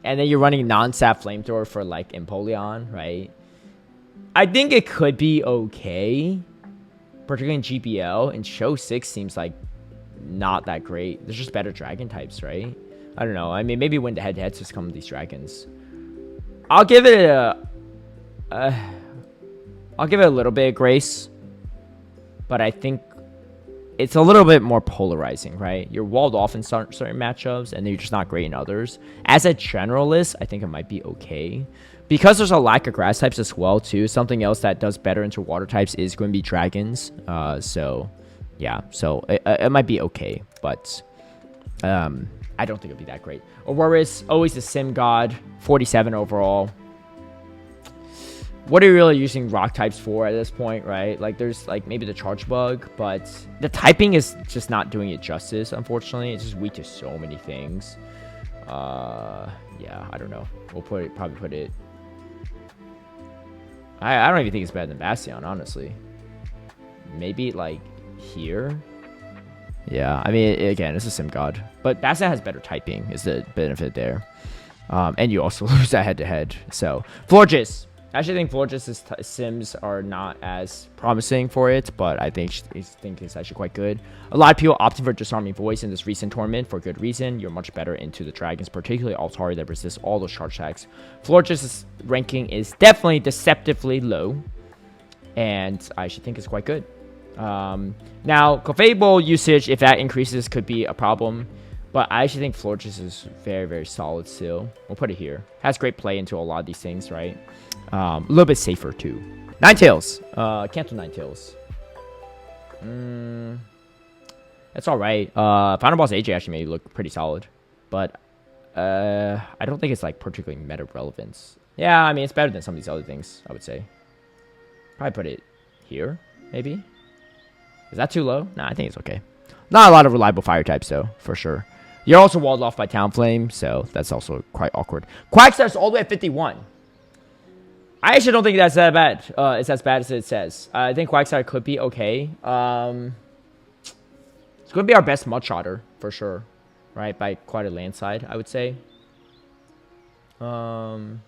And then you're running non-sap Flamethrower for like Empoleon, right? I think it could be okay. Particularly in GPL. And Show 6 seems like not that great. There's just better dragon types, right? I don't know. I mean, maybe when the head-to-heads just come with these dragons. I'll give it a little bit of grace. But I think it's a little bit more polarizing, right? You're walled off in certain matchups, and then you're just not great in others. As a generalist, I think it might be okay. Because there's a lack of grass types as well, too. Something else that does better into water types is going to be dragons. So, yeah. So, it might be okay. But, I don't think it'll be that great. Aurorus, always the sim god. 47 overall. What are you really using rock types for at this point, right? Like, there's, like, maybe the charge bug, but the typing is just not doing it justice, unfortunately. It's just weak to so many things. Yeah, I don't know. We'll probably put it... I don't even think it's better than Bastion, honestly. Maybe, like, here? Yeah, I mean, again, it's a sim god. But Bastion has better typing, is the benefit there. And you also lose that head-to-head. So, Florges. I actually think Florges' sims are not as promising for it, but I think it's actually quite good. A lot of people opted for Disarming Voice in this recent tournament for good reason. You're much better into the dragons, particularly Altari that resists all those charge attacks. Florges' ranking is definitely deceptively low, and I actually think it's quite good. Now, Clefable usage, if that increases, could be a problem. But I actually think Florges is very, very solid still. We'll put it here. Has great play into a lot of these things, right? A little bit safer, too. Ninetales. Cancel Ninetales. That's alright. Final Boss AJ actually made it look pretty solid. But I don't think it's, like, particularly meta relevance. Yeah, I mean, it's better than some of these other things, I would say. Probably put it here, maybe. Is that too low? Nah, I think it's okay. Not a lot of reliable fire types, though, for sure. You're also walled off by Talonflame, so that's also quite awkward. Quagstar's all the way at 51. I actually don't think that's that bad. It's as bad as it says. I think Quagstar could be okay. It's going to be our best Mudshotter, for sure. Right? By quite a landslide, I would say. Maybe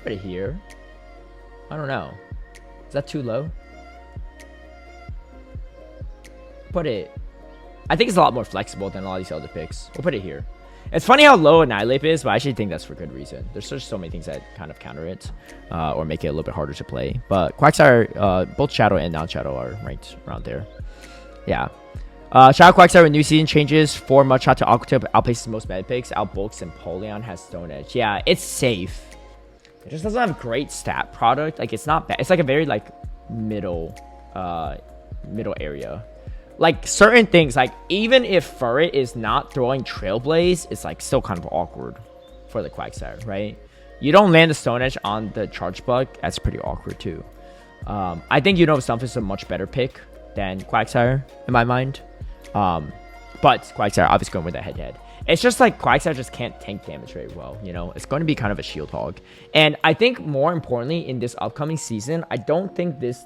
put it here. I don't know. Is that too low? Put it... I think it's a lot more flexible than a lot of these other picks. We'll put it here. It's funny how low Annihilate is, but I actually think that's for good reason. There's just so many things that kind of counter it, or make it a little bit harder to play. But Quagsire, both Shadow and non-Shadow are ranked around there. Yeah. Shadow Quagsire with new season changes. 4 Mudshot to Aqua Tip outpaces most meta picks. Outbulks and Polion has Stone Edge. Yeah, it's safe. It just doesn't have great stat product. Like, it's not bad. It's like a very, like, middle area. Like, certain things, like, even if Furret is not throwing Trailblaze, it's, like, still kind of awkward for the Quagsire, right? You don't land the Stone Edge on the Charge Bug. That's pretty awkward, too. I think Stump is a much better pick than Quagsire, in my mind. But Quagsire, obviously going with that head-to-head. It's just, like, Quagsire just can't tank damage very well, you know? It's going to be kind of a shield hog. And I think, more importantly, in this upcoming season, I don't think this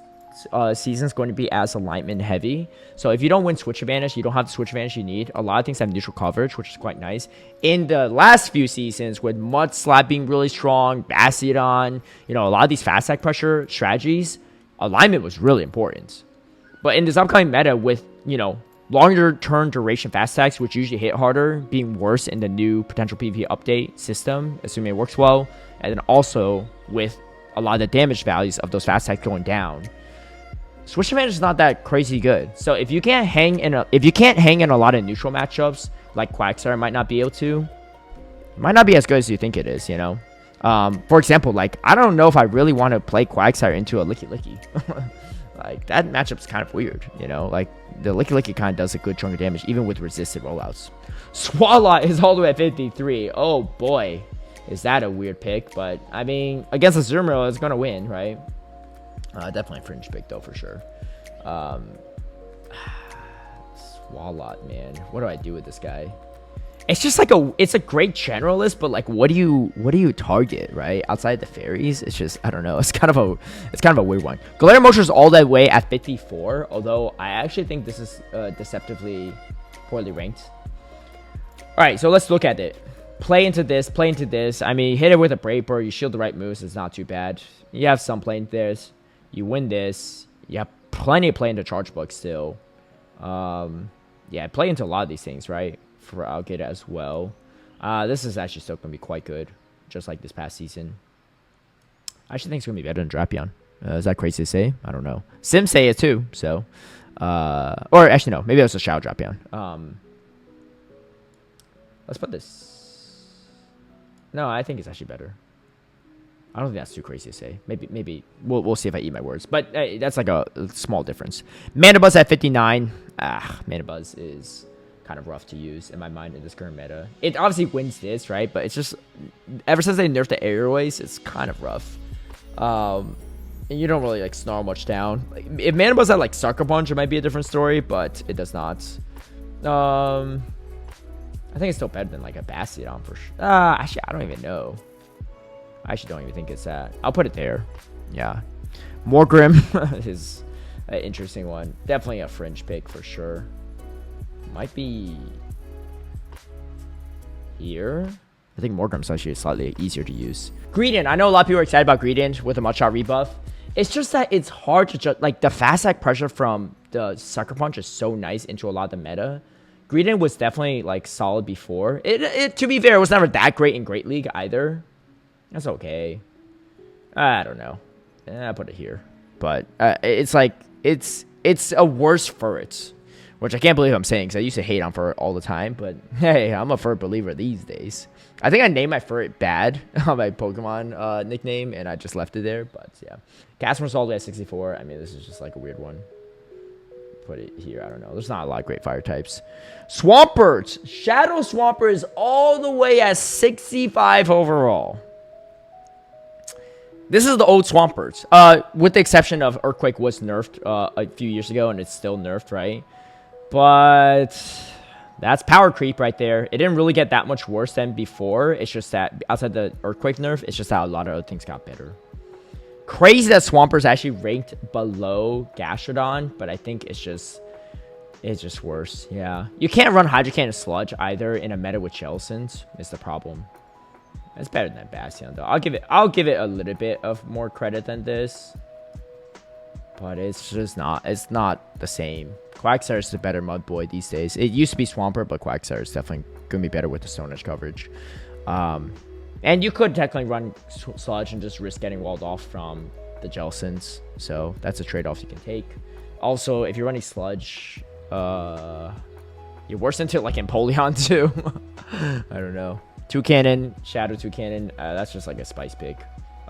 season is going to be as alignment heavy. So if you don't win switch advantage, you don't have the switch advantage you need. A lot of things have neutral coverage, which is quite nice. In the last few seasons, with Mudslap being really strong, Bastiodon, a lot of these fast attack pressure strategies, alignment was really important. But in this upcoming meta with, longer turn duration fast attacks, which usually hit harder, being worse in the new potential PvP update system, assuming it works well, and then also with a lot of the damage values of those fast attacks going down, switch advantage is not that crazy good. So if you can't hang in a lot of neutral matchups, like Quagsire might not be able to, it might not be as good as you think it is, For example, like, I don't know if I really want to play Quagsire into a Licky Licky. Like, that matchup's kind of weird, Like, the Licky Licky kind of does a good chunk of damage, even with resisted rollouts. Swalot is all the way at 53. Oh, boy. Is that a weird pick? But, I mean, against Azumarill, it's going to win, right? Definitely a Fringe pick, though, for sure. Swalot, man. What do I do with this guy? It's just like it's a great generalist, but like, what do you target, right? Outside the fairies, it's just, I don't know. It's kind of a weird one. Galarian Motion is all that way at 54, although I actually think this is deceptively poorly ranked. All right, so let's look at it. Play into this. I mean, hit it with a Brave Bird, you shield the right moves, it's not too bad. You have some play into this. You win this. You have plenty of play into Charge Bug still. Yeah, play into a lot of these things, right? For Algate as well. This is actually still going to be quite good, just like this past season. I actually think it's going to be better than Drapion. Is that crazy to say? I don't know. Sims say it too, so Or actually, no. Maybe it was a Shadow drop down. Let's put this. No, I think it's actually better. I don't think that's too crazy to say. Maybe we'll see if I eat my words. But hey, that's like a small difference. Mana Buzz at 59. Mana Buzz is kind of rough to use in my mind in this current meta. It obviously wins this, right? But it's just, ever since they nerfed the airways, it's kind of rough. And you don't really like snarl much down. Like, if Mana Buzz had like Sucker Punch, it might be a different story, but it does not. I think it's still better than like a Bastion for sure. Actually, I don't even know. I actually don't even think it's that. I'll put it there. Yeah. Morgrim is an interesting one. Definitely a fringe pick for sure. Might be here. I think Morgrim's actually slightly easier to use. Greedent. I know a lot of people are excited about Greedent with a Mudshot rebuff. It's just that it's hard to just like the fast attack pressure from the Sucker Punch is so nice into a lot of the meta. Greedent was definitely like solid before. It to be fair, it was never that great in Great League either. That's okay. I don't know. I put it here. But it's like, it's a worse Furret. Which I can't believe I'm saying, because I used to hate on Furret all the time. But hey, I'm a Furret believer these days. I think I named my Furret bad on my Pokemon nickname, and I just left it there. But yeah. Casper's all the way at 64. I mean, this is just like a weird one. Put it here. I don't know. There's not a lot of great fire types. Swampert. Shadow Swampert is all the way at 65 overall. This is the old Swampert. With the exception of Earthquake was nerfed a few years ago, and it's still nerfed, right? But that's power creep right there. It didn't really get that much worse than before. It's just that outside the Earthquake nerf, it's just that a lot of other things got better. Crazy that Swampert's actually ranked below Gastrodon, but I think it's just worse. Yeah, you can't run Hydro Cannon Sludge either in a meta with Jellicent. Is the problem. It's better than Bastion though. I'll give it a little bit of more credit than this. But it's just not. It's not the same. Quagsire is a better mud boy these days. It used to be Swampert, but Quagsire is definitely gonna be better with the Stone Edge coverage. And you could technically run Sludge and just risk getting walled off from the Jellicents. So that's a trade-off you can take. Also, if you're running Sludge, you're worse into like Empoleon too. I don't know. Toucannon, Shadow Toucannon, that's just like a spice pick.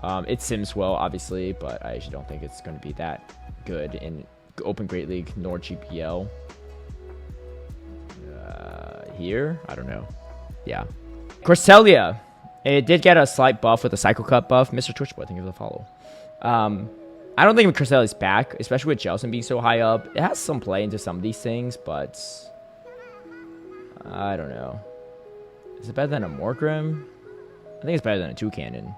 It sims well, obviously, but I actually don't think it's going to be that good in Open Great League nor GPL. Here? I don't know. Yeah. Cresselia. It did get a slight buff with a Cycle Cut buff. Mr. Twitchboy, thank you for the follow. I don't think Cresselia's back, especially with Jellicent being so high up. It has some play into some of these things, but I don't know. Is it better than a Morgrim? I think it's better than a Toucannon.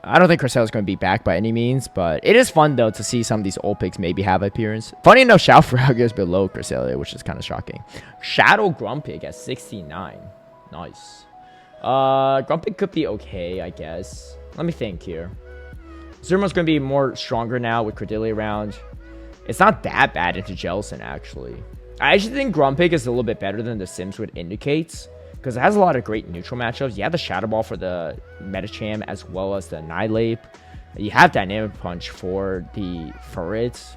I don't think Cresselia's going to be back by any means, but it is fun, though, to see some of these old picks maybe have appearance. Funny enough, Shoutfrog is below Cresselia, which is kind of shocking. Shadow Grumpig at 69. Nice. Grumpig could be okay, I guess. Let me think here. Zermo's going to be more stronger now with Credillia around. It's not that bad into Jellicent, actually. I actually think Grumpig is a little bit better than the Sims would indicate, because it has a lot of great neutral matchups. You have the Shadow Ball for the Medicham as well as the Annihilape. You have Dynamic Punch for the Furret.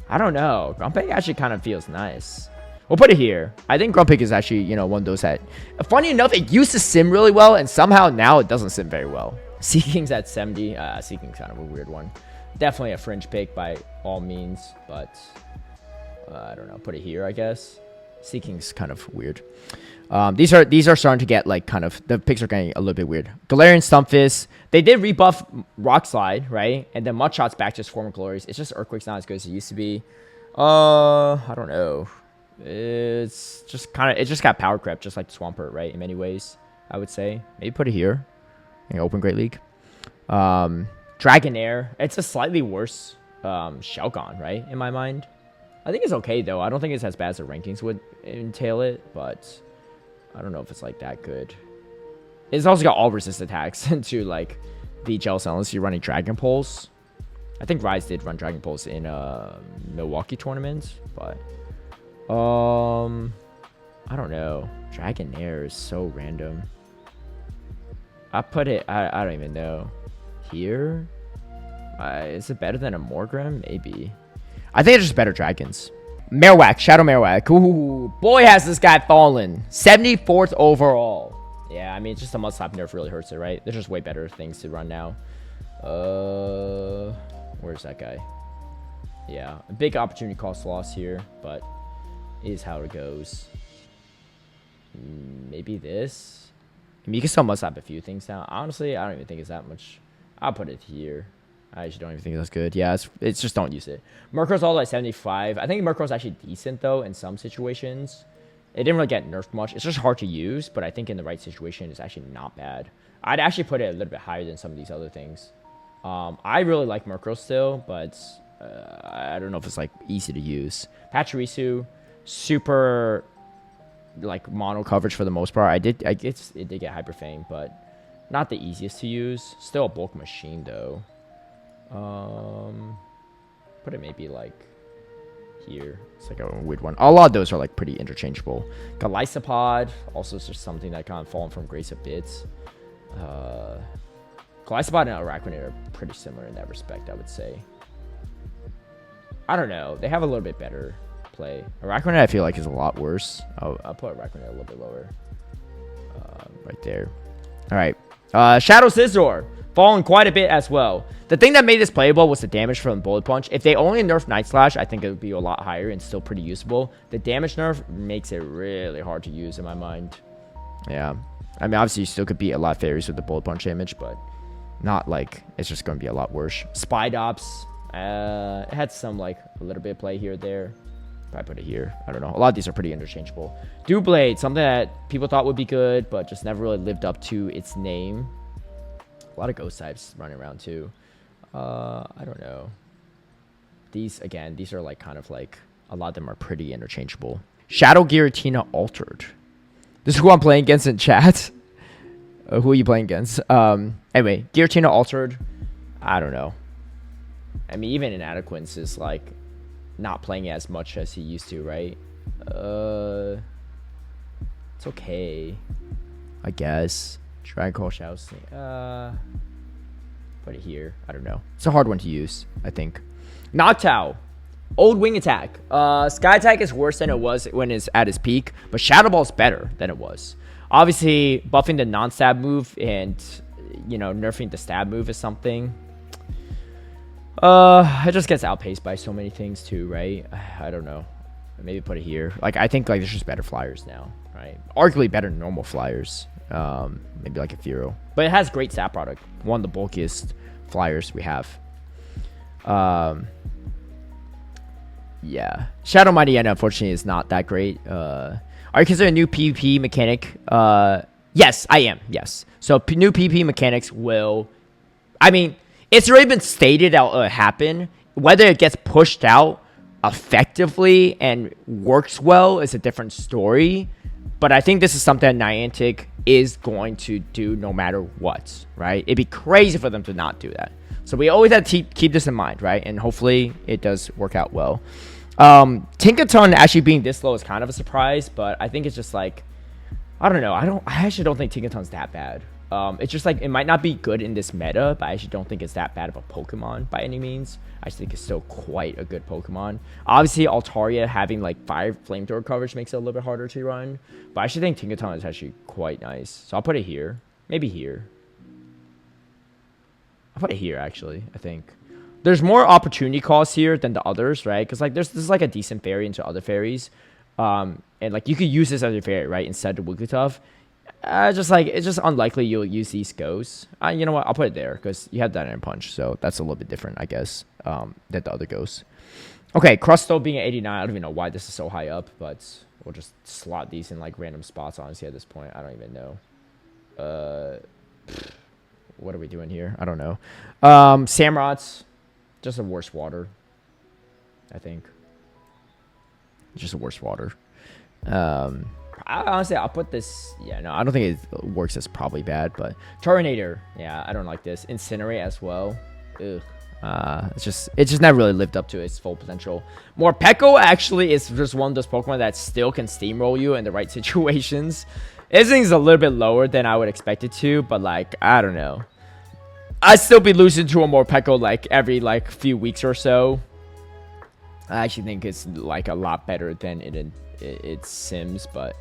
I don't know. Grumpig actually kind of feels nice. We'll put it here. I think Grumpig is actually, you know, one of those that... Funny enough, it used to sim really well, and somehow now it doesn't sim very well. Seeking's at 70. Seeking's kind of a weird one. Definitely a fringe pick by all means, but... I don't know. Put it here, I guess. Seeking's kind of weird. These are starting to get like kind of the picks are getting a little bit weird. Galarian Stunfisk, they did rebuff Rock Slide, right? And then Mudshot's back to its former glories. It's just Earthquake's not as good as it used to be. I don't know. It's just got power crept, just like Swampert, right? In many ways, I would say. Maybe put it here in Open Great League. Dragonair, it's a slightly worse Shelgon, right? In my mind, I think it's okay though. I don't think it's as bad as the rankings would entail it, but I don't know if it's like that good. It's also got all resist attacks into like the Jellicent unless you're running Dragon Pulse. I think Rise did run Dragon Pulse in Milwaukee tournament, but I don't know. Dragonair is so random. I put it. I don't even know. Here, is it better than a Morgrim? Maybe. I think it's just better dragons. Marowak, Shadow Marowak. Ooh, boy, has this guy fallen. 74th overall. Yeah, I mean, it's just a must-slap nerf really hurts it, right? There's just way better things to run now. Where's that guy? Yeah, a big opportunity cost loss here, but is how it goes. Maybe this. I mean, you can still must-slap a few things now. Honestly, I don't even think it's that much. I'll put it here. I actually don't even think that's good. Yeah, it's just don't use it. Murkrow's all like 75. I think Murkrow's actually decent, though, in some situations. It didn't really get nerfed much. It's just hard to use, but I think in the right situation, it's actually not bad. I'd actually put it a little bit higher than some of these other things. I really like Murkrow still, but I don't know if it's like easy to use. Pachirisu, super like mono coverage for the most part. It did get Hyper Fang, but not the easiest to use. Still a bulk machine though. Put it maybe like here. It's like a weird one. A lot of those are like pretty interchangeable. Golisopod, also just something that kind of fallen from grace a bit. Golisopod and Araquanid are pretty similar in that respect, I would say. I don't know. They have a little bit better play. Araquanid, I feel like, is a lot worse. I'll put Araquanid a little bit lower. Right there. All right. Shadow Scizor. Fallen quite a bit as well. The thing that made this playable was the damage from Bullet Punch. If they only nerfed Night Slash, I think it would be a lot higher and still pretty usable. The damage nerf makes it really hard to use in my mind. Yeah. I mean, obviously, you still could beat a lot of fairies with the Bullet Punch damage, but not like it's just going to be a lot worse. Spidops. It had some, like, a little bit of play here or there. Probably put it here. I don't know. A lot of these are pretty interchangeable. Doublade, something that people thought would be good, but just never really lived up to its name. A lot of ghost types running around too. I don't know. These, again, these are like kind of like, a lot of them are pretty interchangeable. Shadow Giratina Altered. This is who I'm playing against in chat. Who are you playing against? Anyway, Giratina Altered. I don't know. I mean, even Inadequance is like not playing as much as he used to, right? It's okay, I guess. Dragon Call Shadow Sneak. Put it here. I don't know. It's a hard one to use, I think. Noctowl. Old Wing Attack. Sky Attack is worse than it was when it's at its peak, but Shadow Ball is better than it was. Obviously, buffing the non-stab move and, you know, nerfing the stab move is something. It just gets outpaced by so many things too, right? I don't know. Maybe put it here. Like, I think like there's just better flyers now, right? Arguably better than normal flyers. Maybe like a Furo. But it has great stat product. One of the bulkiest flyers we have. Yeah. Shadow Mighty End, unfortunately, is not that great. Are you considering a new PvP mechanic? Yes, I am. Yes. So new PvP mechanics will... I mean, it's already been stated that will happen. Whether it gets pushed out effectively and works well is a different story. But I think this is something that Niantic is going to do no matter what, right? It'd be crazy for them to not do that. So we always have to keep this in mind, right? And hopefully it does work out well. Tinkaton actually being this low is kind of a surprise, but I think it's just like, I don't know. I actually don't think Tinkaton's that bad. It's just like, it might not be good in this meta, but I actually don't think it's that bad of a Pokemon by any means. I just think it's still quite a good Pokemon. Obviously, Altaria having like 5 flamethrower coverage makes it a little bit harder to run, but I actually think Tinkaton is actually quite nice. So I'll put it here. Maybe here. I'll put it here, actually, I think. There's more opportunity costs here than the others, right? Because like this is like a decent fairy into other fairies. And like you could use this as your fairy, right? Instead of Wigglytuff. Just like, it's just unlikely you'll use these ghosts. You know what? I'll put it there because you have Dynamic Punch. So that's a little bit different, I guess, than the other ghosts. Okay, Crusto being at 89. I don't even know why this is so high up, but we'll just slot these in like random spots, honestly, at this point. I don't even know. What are we doing here? I don't know. Samurot's just a worse water, I think. Just a worse water. Honestly, I'll put this... Yeah, no, I don't think it works as probably bad, but... Tornado. Yeah, I don't like this. Incinerate as well. Ugh. It's just never really lived up to its full potential. Morpeko actually is just one of those Pokemon that still can steamroll you in the right situations. This thing's a little bit lower than I would expect it to, but like, I don't know. I'd still be losing to a Morpeko like every like few weeks or so. I actually think it's like a lot better than it Sims, but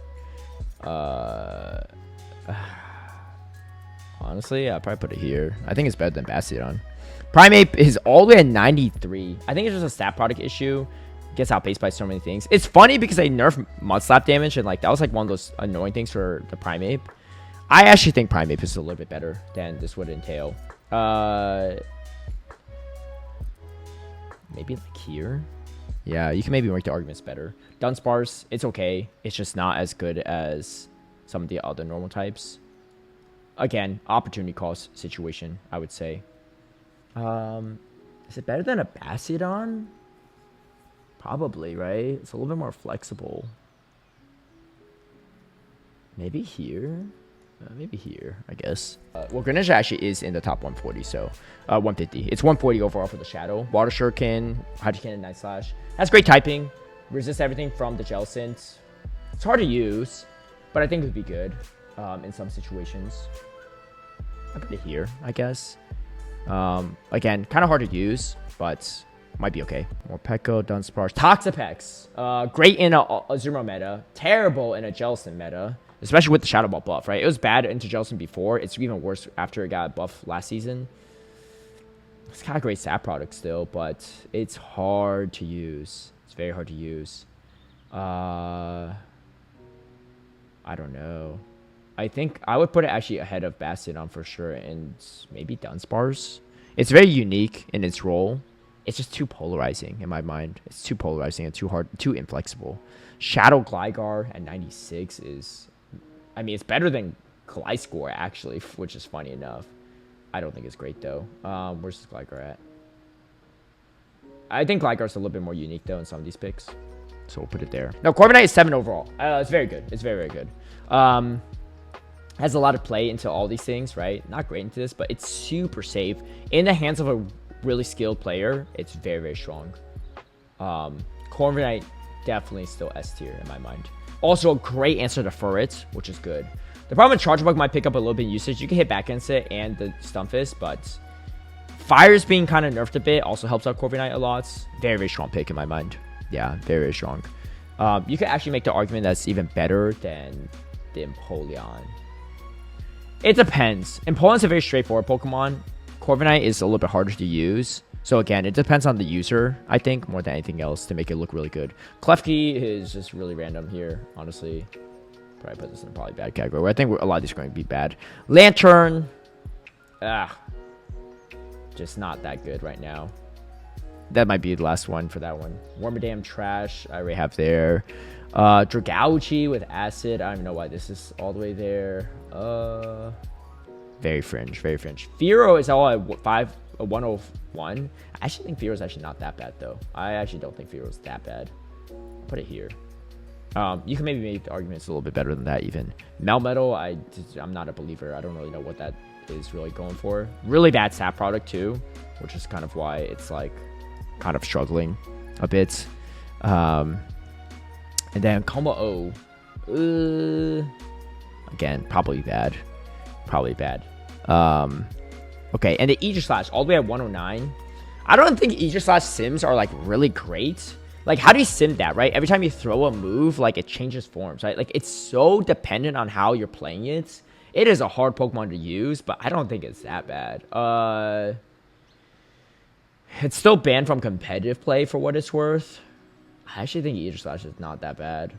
honestly, I'll probably put it here. I think it's better than Bastion. Primeape is all the way at 93. I think it's just a stat product issue. Gets outpaced by so many things. It's funny because they nerfed Mud Slap damage, and like that was like one of those annoying things for the Primeape. I actually think Primeape is a little bit better than this would entail. Maybe like here. Yeah, you can maybe make the arguments better. Dunsparce, it's okay. It's just not as good as some of the other normal types. Again, opportunity cost situation, I would say. Is it better than a Bastiodon? Probably, right? It's a little bit more flexible. Maybe here? Maybe here, I guess. Well, Greninja actually is in the top 140, so 150. It's 140 overall for the Shadow. Water Shuriken, Hydro Cannon, Night Slash. Has great typing. Resists everything from the Jellicent. It's hard to use, but I think it would be good in some situations. I'll put it here, I guess. Again, kind of hard to use, but might be okay. More Pekko, Dunsparce, Toxapex. Great in a Azumarill meta. Terrible in a Jellicent meta. Especially with the Shadow Ball buff, right? It was bad into Jellicent before. It's even worse after it got buffed last season. It's kind of great stat product still, but it's hard to use. It's very hard to use. I don't know. I think I would put it actually ahead of Bastiodon for sure, and maybe Dunsparce. It's very unique in its role. It's just too polarizing in my mind. It's too polarizing and too hard, too inflexible. Shadow Gligar at 96 is... I mean, it's better than Gliscor, actually, which is funny enough. I don't think it's great, though. Where's this Gligar at? I think Gligar's a little bit more unique, though, in some of these picks. So we'll put it there. No, Corviknight is 7 overall. It's very good. It's very, very good. Has a lot of play into all these things, right? Not great into this, but it's super safe. In the hands of a really skilled player, it's very, very strong. Corviknight definitely still S tier in my mind. Also, a great answer to Furret, which is good. The problem with Charge Bug might pick up a little bit in usage. You can hit back against it and the Stunfisk, but Fire's being kind of nerfed a bit also helps out Corviknight a lot. Very, very strong pick in my mind. Yeah, very, very strong. You can actually make the argument that's even better than the Empoleon. It depends. Empoleon's a very straightforward Pokemon. Corviknight is a little bit harder to use. So again, it depends on the user, I think, more than anything else to make it look really good. Klefki is just really random here, honestly. Probably put this in a probably bad category. Where I think a lot of these are going to be bad. Lantern. Just not that good right now. That might be the last one for that one. Wormadam trash. I already have there. Dragouchi with acid. I don't even know why this is all the way there. Very fringe. Very fringe. Fearow is all at 101. I actually think Fearow's actually not that bad, though. I actually don't think Fearow's that bad. I'll put it here. You can maybe make the arguments a little bit better than that, even. Melmetal, I'm not a believer. I don't really know what that is really going for. Really bad stat product, too, which is kind of why it's, like, kind of struggling a bit. And then Combo O. Again, probably bad. Probably bad. Okay, and the Aegislash all the way at 109. I don't think Aegislash sims are, like, really great. Like, how do you sim that, right? Every time you throw a move, like, it changes forms, right? Like, it's so dependent on how you're playing it. It is a hard Pokemon to use, but I don't think it's that bad. It's still banned from competitive play for what it's worth. I actually think Aegislash is not that bad.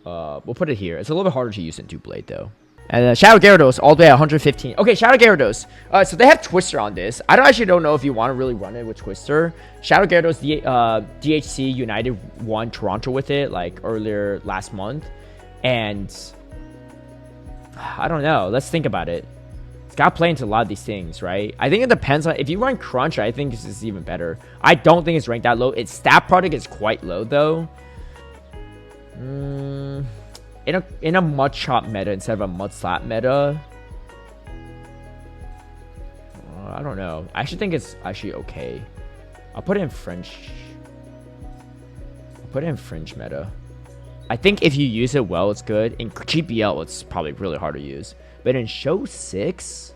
We'll put it here. It's a little bit harder to use than Doublade, though. And Shadow Gyarados all the way at 115. Okay, Shadow Gyarados. So they have Twister on this. I don't know if you want to really run it with Twister. Shadow Gyarados, DHC United won Toronto with it, like, earlier last month. And I don't know. Let's think about it. It's got to play into a lot of these things, right? I think it depends on... If you run Crunch, I think this is even better. I don't think it's ranked that low. Its stat product is quite low, though. In a Mud Chop meta instead of a Mud Slap meta, I don't know. I actually think it's actually okay. I'll put it in Fringe. I'll put it in Fringe meta. I think if you use it well, it's good. In GBL, it's probably really hard to use. But in Show 6,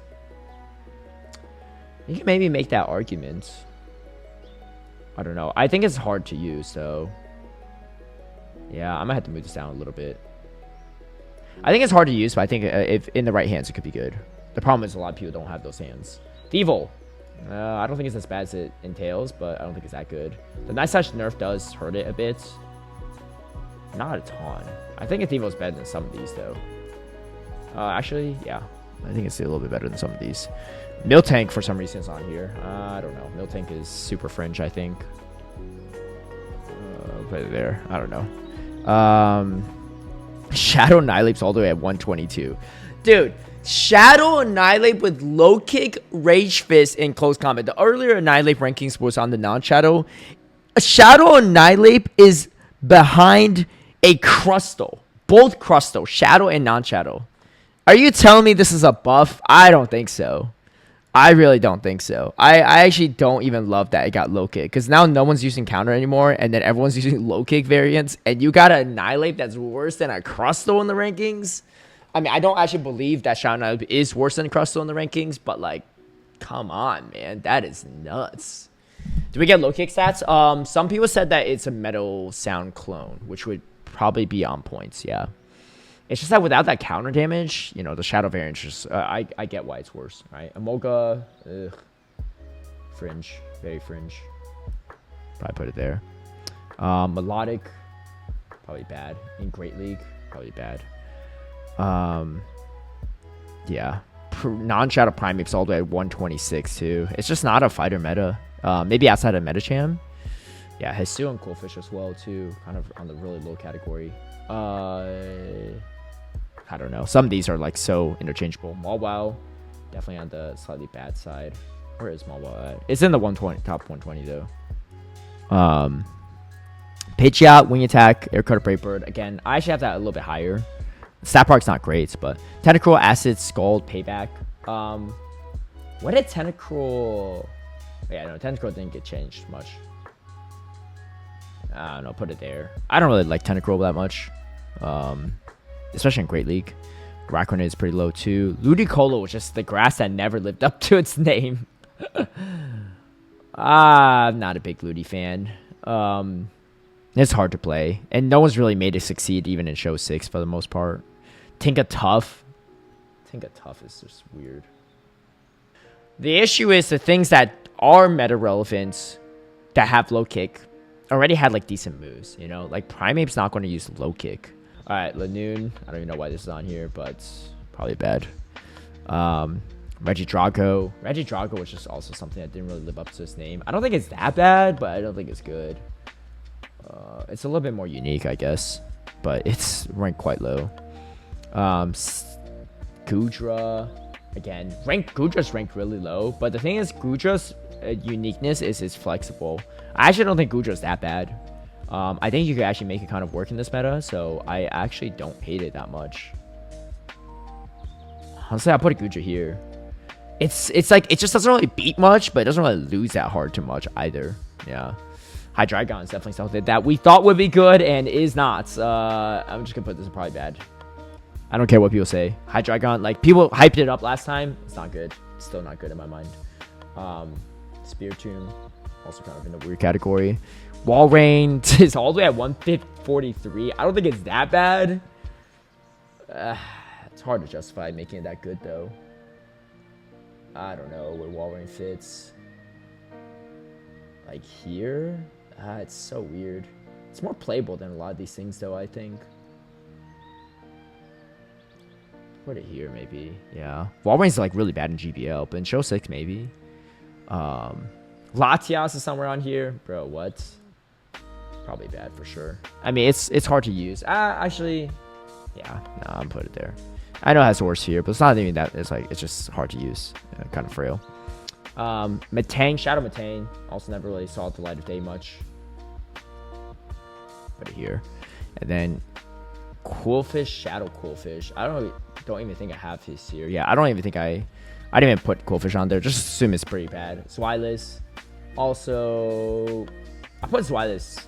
you can maybe make that argument. I don't know. I think it's hard to use, though. Yeah, I might have to move this down a little bit. I think it's hard to use, but I think if in the right hands, it could be good. The problem is a lot of people don't have those hands. Thievel. I don't think it's as bad as it entails, but I don't think it's that good. The Night Slash nerf does hurt it a bit. Not a ton. I think a Thievel is better than some of these, though. Actually, yeah. I think it's a little bit better than some of these. Miltank, for some reason, is on here. I don't know. Miltank is super Fringe, I think. Put it there. I don't know. Shadow Annihilate's all the way at 122. Dude, Shadow Annihilate with low kick, Rage Fist, in close combat. The earlier Annihilate rankings was on the non-Shadow. Shadow Annihilate is behind a Crustle. Both Crustle, Shadow and non-Shadow. Are you telling me this is a buff? I don't think so. I really don't think so. I actually don't even love that it got low kick, because now no one's using counter anymore, and then everyone's using low kick variants, and you got an Annihilate that's worse than a Crustle in the rankings. I mean, I don't actually believe that Shadow Annihilate is worse than Crustle in the rankings, but like, come on, man, that is nuts. Do we get low kick stats? Some people said that it's a Metal Sound clone, which would probably be on points. Yeah. It's just that without that counter damage, you know, the Shadow variant just, I get why it's worse, right? Amoga, ugh. Fringe, very Fringe. Probably put it there. Melodic, probably bad. In Great League, probably bad. Yeah. Non-Shadow Primeape's all the way at 126 too. It's just not a fighter meta. Maybe outside of Medicham. Yeah, Hisu and Coolfish as well too. Kind of on the really low category. I don't know. Some of these are like so interchangeable. Mawwow, definitely on the slightly bad side. Where is Mawwow at? It's in the 120, top 120 though. Pidgeot, Wing Attack, Air Cutter, Brave Bird. Again, I actually have that a little bit higher. Stat Park's not great, but Tentacruel, Acid, Scald, Payback. What did Tentacruel? Yeah, no, Tentacruel didn't get changed much. I don't know, put it there. I don't really like Tentacruel that much. Especially in Great League. Raccoon is pretty low too. Ludicolo was just the grass that never lived up to its name. I'm not a big Ludi fan. It's hard to play. And no one's really made it succeed even in Show 6 for the most part. Tinka Tough. Tinka Tough is just weird. The issue is the things that are meta relevant that have low kick already had like decent moves, you know? Like Primeape's not going to use low kick. Alright, Lanoon. I don't even know why this is on here, but probably bad. Regidrago. Regidrago was just also something that didn't really live up to its name. I don't think it's that bad, but I don't think it's good. It's a little bit more unique, I guess. But it's ranked quite low. Goodra. Again, Goodra's ranked really low. But the thing is, Goodra's uniqueness is it's flexible. I actually don't think Goodra's that bad. I think you could actually make it kind of work in this meta, so I actually don't hate it that much. Honestly, I'll put a Goodra here. It's like, it just doesn't really beat much, but it doesn't really lose that hard too much either. Yeah. Hydreigon is definitely something that we thought would be good and is not. I'm just gonna put this in probably bad. I don't care what people say. Hydreigon, like, people hyped it up last time. It's not good. It's still not good in my mind. Spiritomb, also kind of in the weird category. Walrein is all the way at 143. I don't think it's that bad. It's hard to justify making it that good, though. I don't know where Walrein fits. Like here? It's so weird. It's more playable than a lot of these things, though, I think. Put it here, maybe. Yeah. Walrein's like really bad in GBL, but in Show 6, maybe. Latias is somewhere on here. Bro, what? Probably bad for sure. I mean, it's hard to use. Actually, yeah. No, I'm put it there. I know it has worse here, but it's not even that. It's like, it's just hard to use. Kind of frail. Metang, Shadow Metang. Also never really saw the light of day much. Put it here. And then Coolfish, Shadow Coolfish. I don't even think I have his here. Yeah, I don't even think I didn't even put Coolfish on there. Just assume it's pretty bad. Swilus. Also, I put Swilus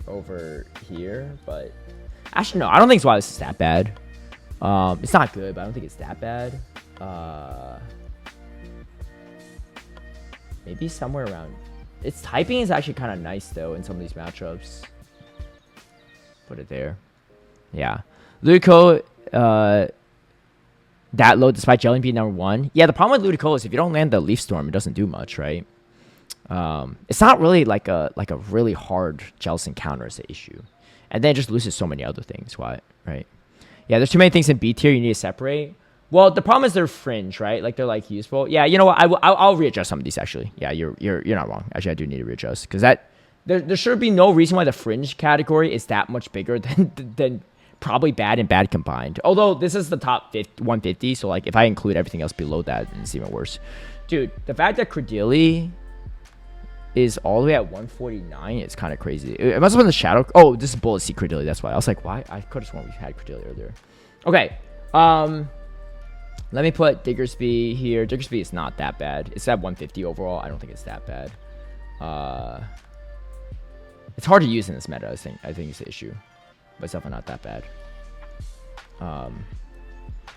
over here, but actually no, I don't think Swilus is that bad. It's not good, but I don't think it's that bad. Maybe somewhere around Its typing is actually kind of nice though in some of these matchups. Put it there. Yeah. Ludicolo, that low despite Jelly being number 1. Yeah, the problem with Ludicolo is if you don't land the Leaf Storm, it doesn't do much, right? It's not really like a really hard Jellicent counter is the issue. And then it just loses so many other things, right? Yeah, there's too many things in B tier you need to separate. Well, the problem is they're fringe, right? Like they're like useful. Yeah, you know what? I'll readjust some of these actually. Yeah, you're not wrong. Actually, I do need to readjust because there should be no reason why the fringe category is that much bigger than probably bad and bad combined. Although this is the top 150, so like if I include everything else below that, it's even worse. Dude, the fact that Credilli is all the way at 149 is kind of crazy. It must have been the shadow. Oh, this is Bullet Seed Credilli. That's why I was like, why? I could have sworn we had Credilli earlier. Okay. Let me put Diggersby here. Diggersby is not that bad. It's at 150 overall. I don't think it's that bad. It's hard to use in this meta. I think it's the issue, but it's definitely not that bad.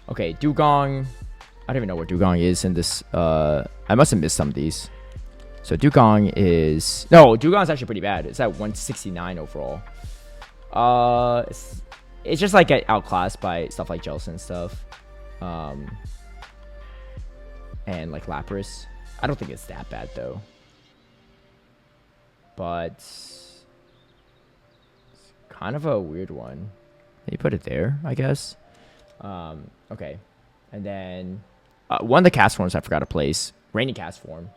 Okay, Dugong. I don't even know where Dugong is in this. I must have missed some of these. So Dugong is actually pretty bad. It's at 169 overall. It's just like outclassed by stuff like Jellicent and stuff. And like Lapras. I don't think it's that bad though. But it's kind of a weird one. You put it there, I guess. Okay. And then one of the cast forms I forgot to place. Rainy cast form.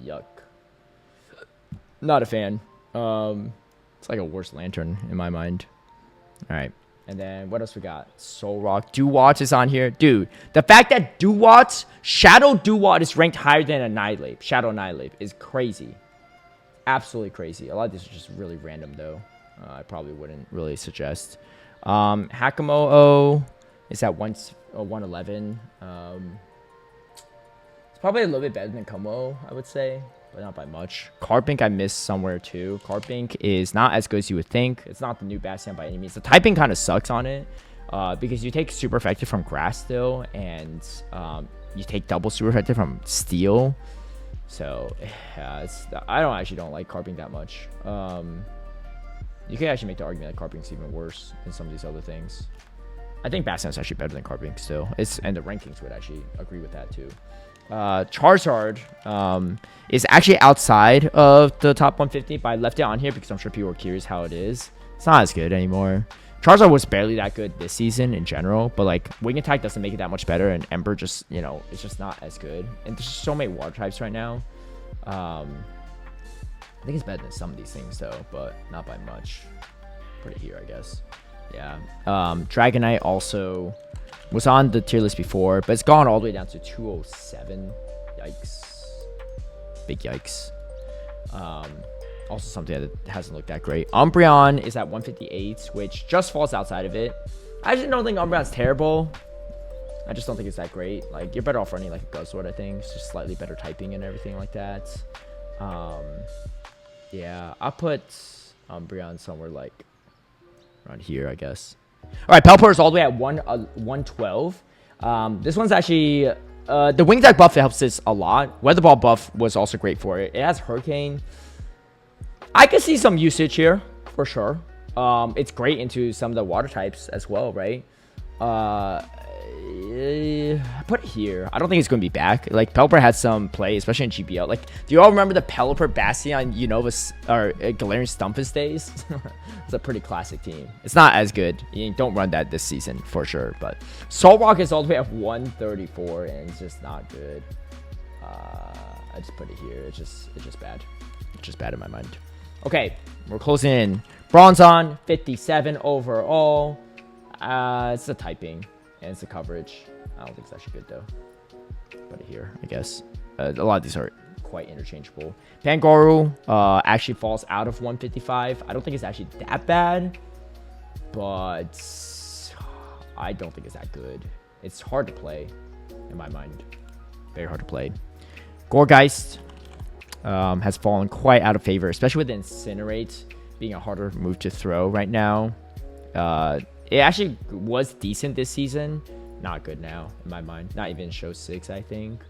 Yuck. Not a fan. It's like a worse Lantern in my mind. All right. And then what else we got? Soul Rock. Duwatch is on here. Dude, the fact that Shadow Duwatch is ranked higher than Annihilate, Shadow Annihilate, is crazy. Absolutely crazy. A lot of these are just really random, though. I probably wouldn't really suggest. Hakamo is at 111. It's probably a little bit better than Como, I would say, but not by much. Carbink I missed somewhere too. Carbink is not as good as you would think. It's not the new Bastion by any means. The typing kind of sucks on it because you take super effective from grass still, and you take double super effective from steel. So yeah, I don't like Carbink that much. You can actually make the argument that Carpink's even worse than some of these other things. I think Bastion's actually better than Carbink still. And the rankings would actually agree with that too. Charizard is actually outside of the top 150, but I left it on here because I'm sure people are curious how it is. It's not as good anymore. Charizard was barely that good this season in general, but like Wing Attack doesn't make it that much better, and Ember just, it's just not as good. And there's so many water types right now. I think it's better than some of these things though, but not by much. Put it here, I guess. Yeah. Dragonite also was on the tier list before, but it's gone all the way down to 207. Yikes. Big yikes. Also something that hasn't looked that great. Umbreon is at 158, which just falls outside of it. I actually don't think Umbreon's terrible. I just don't think it's that great. Like, you're better off running like a Guzzlord, I think. It's just slightly better typing and everything like that. Yeah, I'll put Umbreon somewhere like around here, I guess. All right, Pelipper is all the way at 112. This one's actually the Wing Attack buff helps this a lot. Weather Ball buff was also great for it. It has Hurricane. I could see some usage here for sure. It's great into some of the water types as well, right? Put it here. I don't think it's going to be back. Like, Pelipper had some play, especially in GBL. Like, do you all remember the Pelipper Bastion Unova or Galarian Stumpus days? It's a pretty classic team. It's not as good. You don't run that this season for sure. But Soul Rock is all the way at 134, and it's just not good. I just put it here. It's just bad. It's just bad in my mind. Okay, we're closing in. Bronzong, 57 overall. It's the typing. And it's the coverage. I don't think it's actually good, though. Put it here, I guess. A lot of these are quite interchangeable. Pangoru actually falls out of 155. I don't think it's actually that bad. But I don't think it's that good. It's hard to play, in my mind. Very hard to play. Gourgeist has fallen quite out of favor, especially with Incinerate being a harder move to throw right now. It actually was decent this season. Not good now, in my mind. Not even show 6, I think.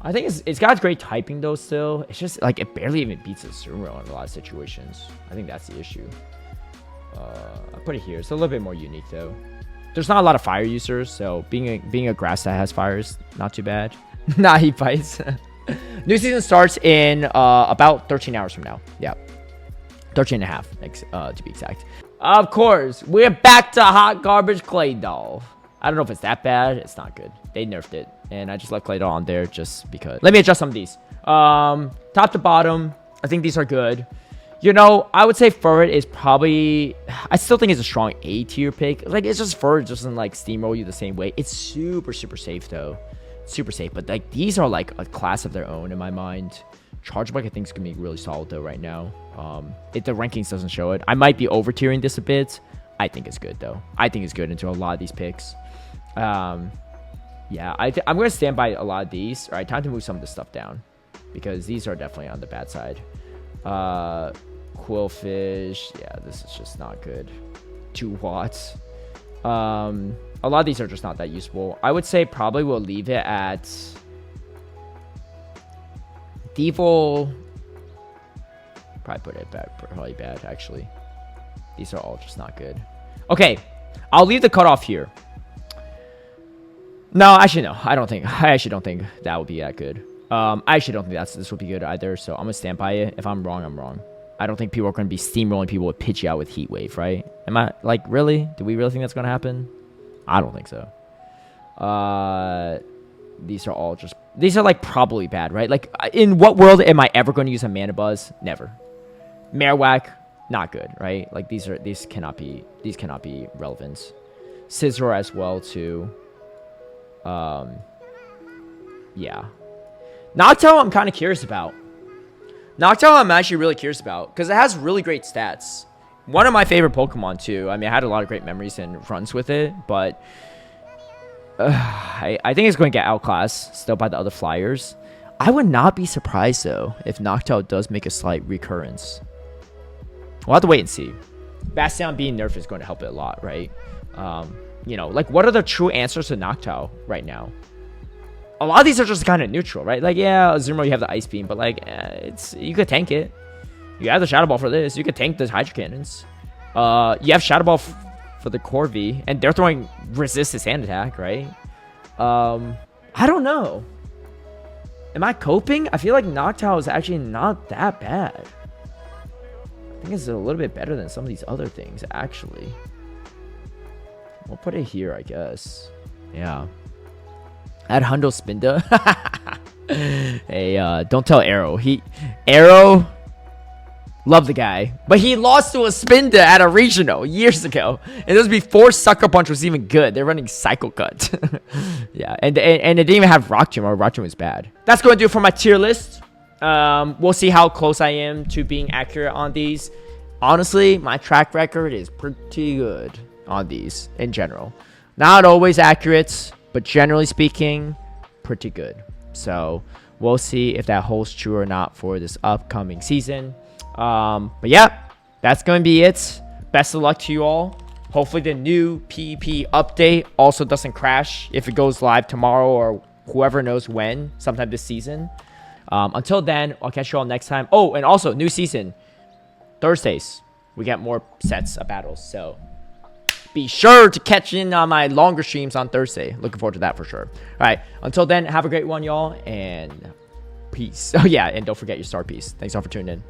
I think it's got great typing though still. It's just like it barely even beats Azumarill in a lot of situations. I think that's the issue. I'll put it here. It's a little bit more unique though. There's not a lot of fire users, so being a grass that has fire is not too bad. Nah, he fights. New season starts in about 13 hours from now. Yeah. 13 and a half, to be exact. Of course, we're back to hot garbage Clay Doll. I don't know if it's that bad. It's not good. They nerfed it. And I just left Clay Doll on there just because. Let me adjust some of these. Top to bottom, I think these are good. You know, I would say Furret is probably... I still think it's a strong A tier pick. Like, it's just Furret doesn't, like, steamroll you the same way. It's super, super safe, though. Super safe. But, like, these are, like, a class of their own in my mind. Chargeback, I think, is going to be really solid, though, right now. If the rankings doesn't show it. I might be over-tiering this a bit. I think it's good, though. I think it's good into a lot of these picks. Yeah, I'm going to stand by a lot of these. All right, time to move some of this stuff down. Because these are definitely on the bad side. Quillfish. Yeah, this is just not good. 2 watts. A lot of these are just not that useful. I would say probably we'll leave it at... Devil... Probably put it bad. Probably bad, actually. These are all just not good. Okay, I'll leave the cutoff here. No, actually, no. I actually don't think that would be that good. I actually don't think this will be good either, so I'm going to stand by it. If I'm wrong, I'm wrong. I don't think people are going to be steamrolling people with Pidgey out with Heat Wave, right? Am I, like, really? Do we really think that's going to happen? I don't think so. These are all just... These are, like, probably bad, right? Like, in what world am I ever going to use a Mana Buzz? Never. Marowak, not good, right? Like, these cannot be relevant. Scizor as well, too. Yeah. Noctowl, I'm kind of curious about. Noctowl, I'm actually really curious about because it has really great stats. One of my favorite Pokemon, too. I mean, I had a lot of great memories and runs with it, but I think it's going to get outclassed still by the other flyers. I would not be surprised, though, if Noctowl does make a slight recurrence. We'll have to wait and see. Bastion being nerfed is going to help it a lot, right? You know, like, what are the true answers to Noctowl right now? A lot of these are just kind of neutral, right? Like, yeah, Azumarill, you have the Ice Beam, but, like, you could tank it. You have the Shadow Ball for this. You could tank the Hydro Cannons. You have Shadow Ball for the Corvi, and they're throwing Resist his Sand Attack, right? I don't know. Am I coping? I feel like Noctowl is actually not that bad. I think it's a little bit better than some of these other things, actually. We'll put it here, I guess. Yeah. Add Hundo Spinda. Hey, don't tell Arrow. Arrow, love the guy. But he lost to a Spinda at a regional years ago. And this was before Sucker Punch was even good. They're running Cycle Cut. Yeah, and it didn't even have Rock Tomb, or Rock Tomb was bad. That's going to do it for my tier list. We'll see how close I am to being accurate on these. Honestly, my track record is pretty good on these in general. Not always accurate, but generally speaking, pretty good. So we'll see if that holds true or not for this upcoming season. But yeah, that's going to be it. Best of luck to you all. Hopefully the new PvP update also doesn't crash if it goes live tomorrow or whoever knows when, sometime this season. Until then, I'll catch you all next time. Oh, and also, new season. Thursdays, we get more sets of battles. So be sure to catch in on my longer streams on Thursday. Looking forward to that for sure. All right. Until then, have a great one, y'all. And peace. Oh, yeah. And don't forget your star piece. Thanks all for tuning in.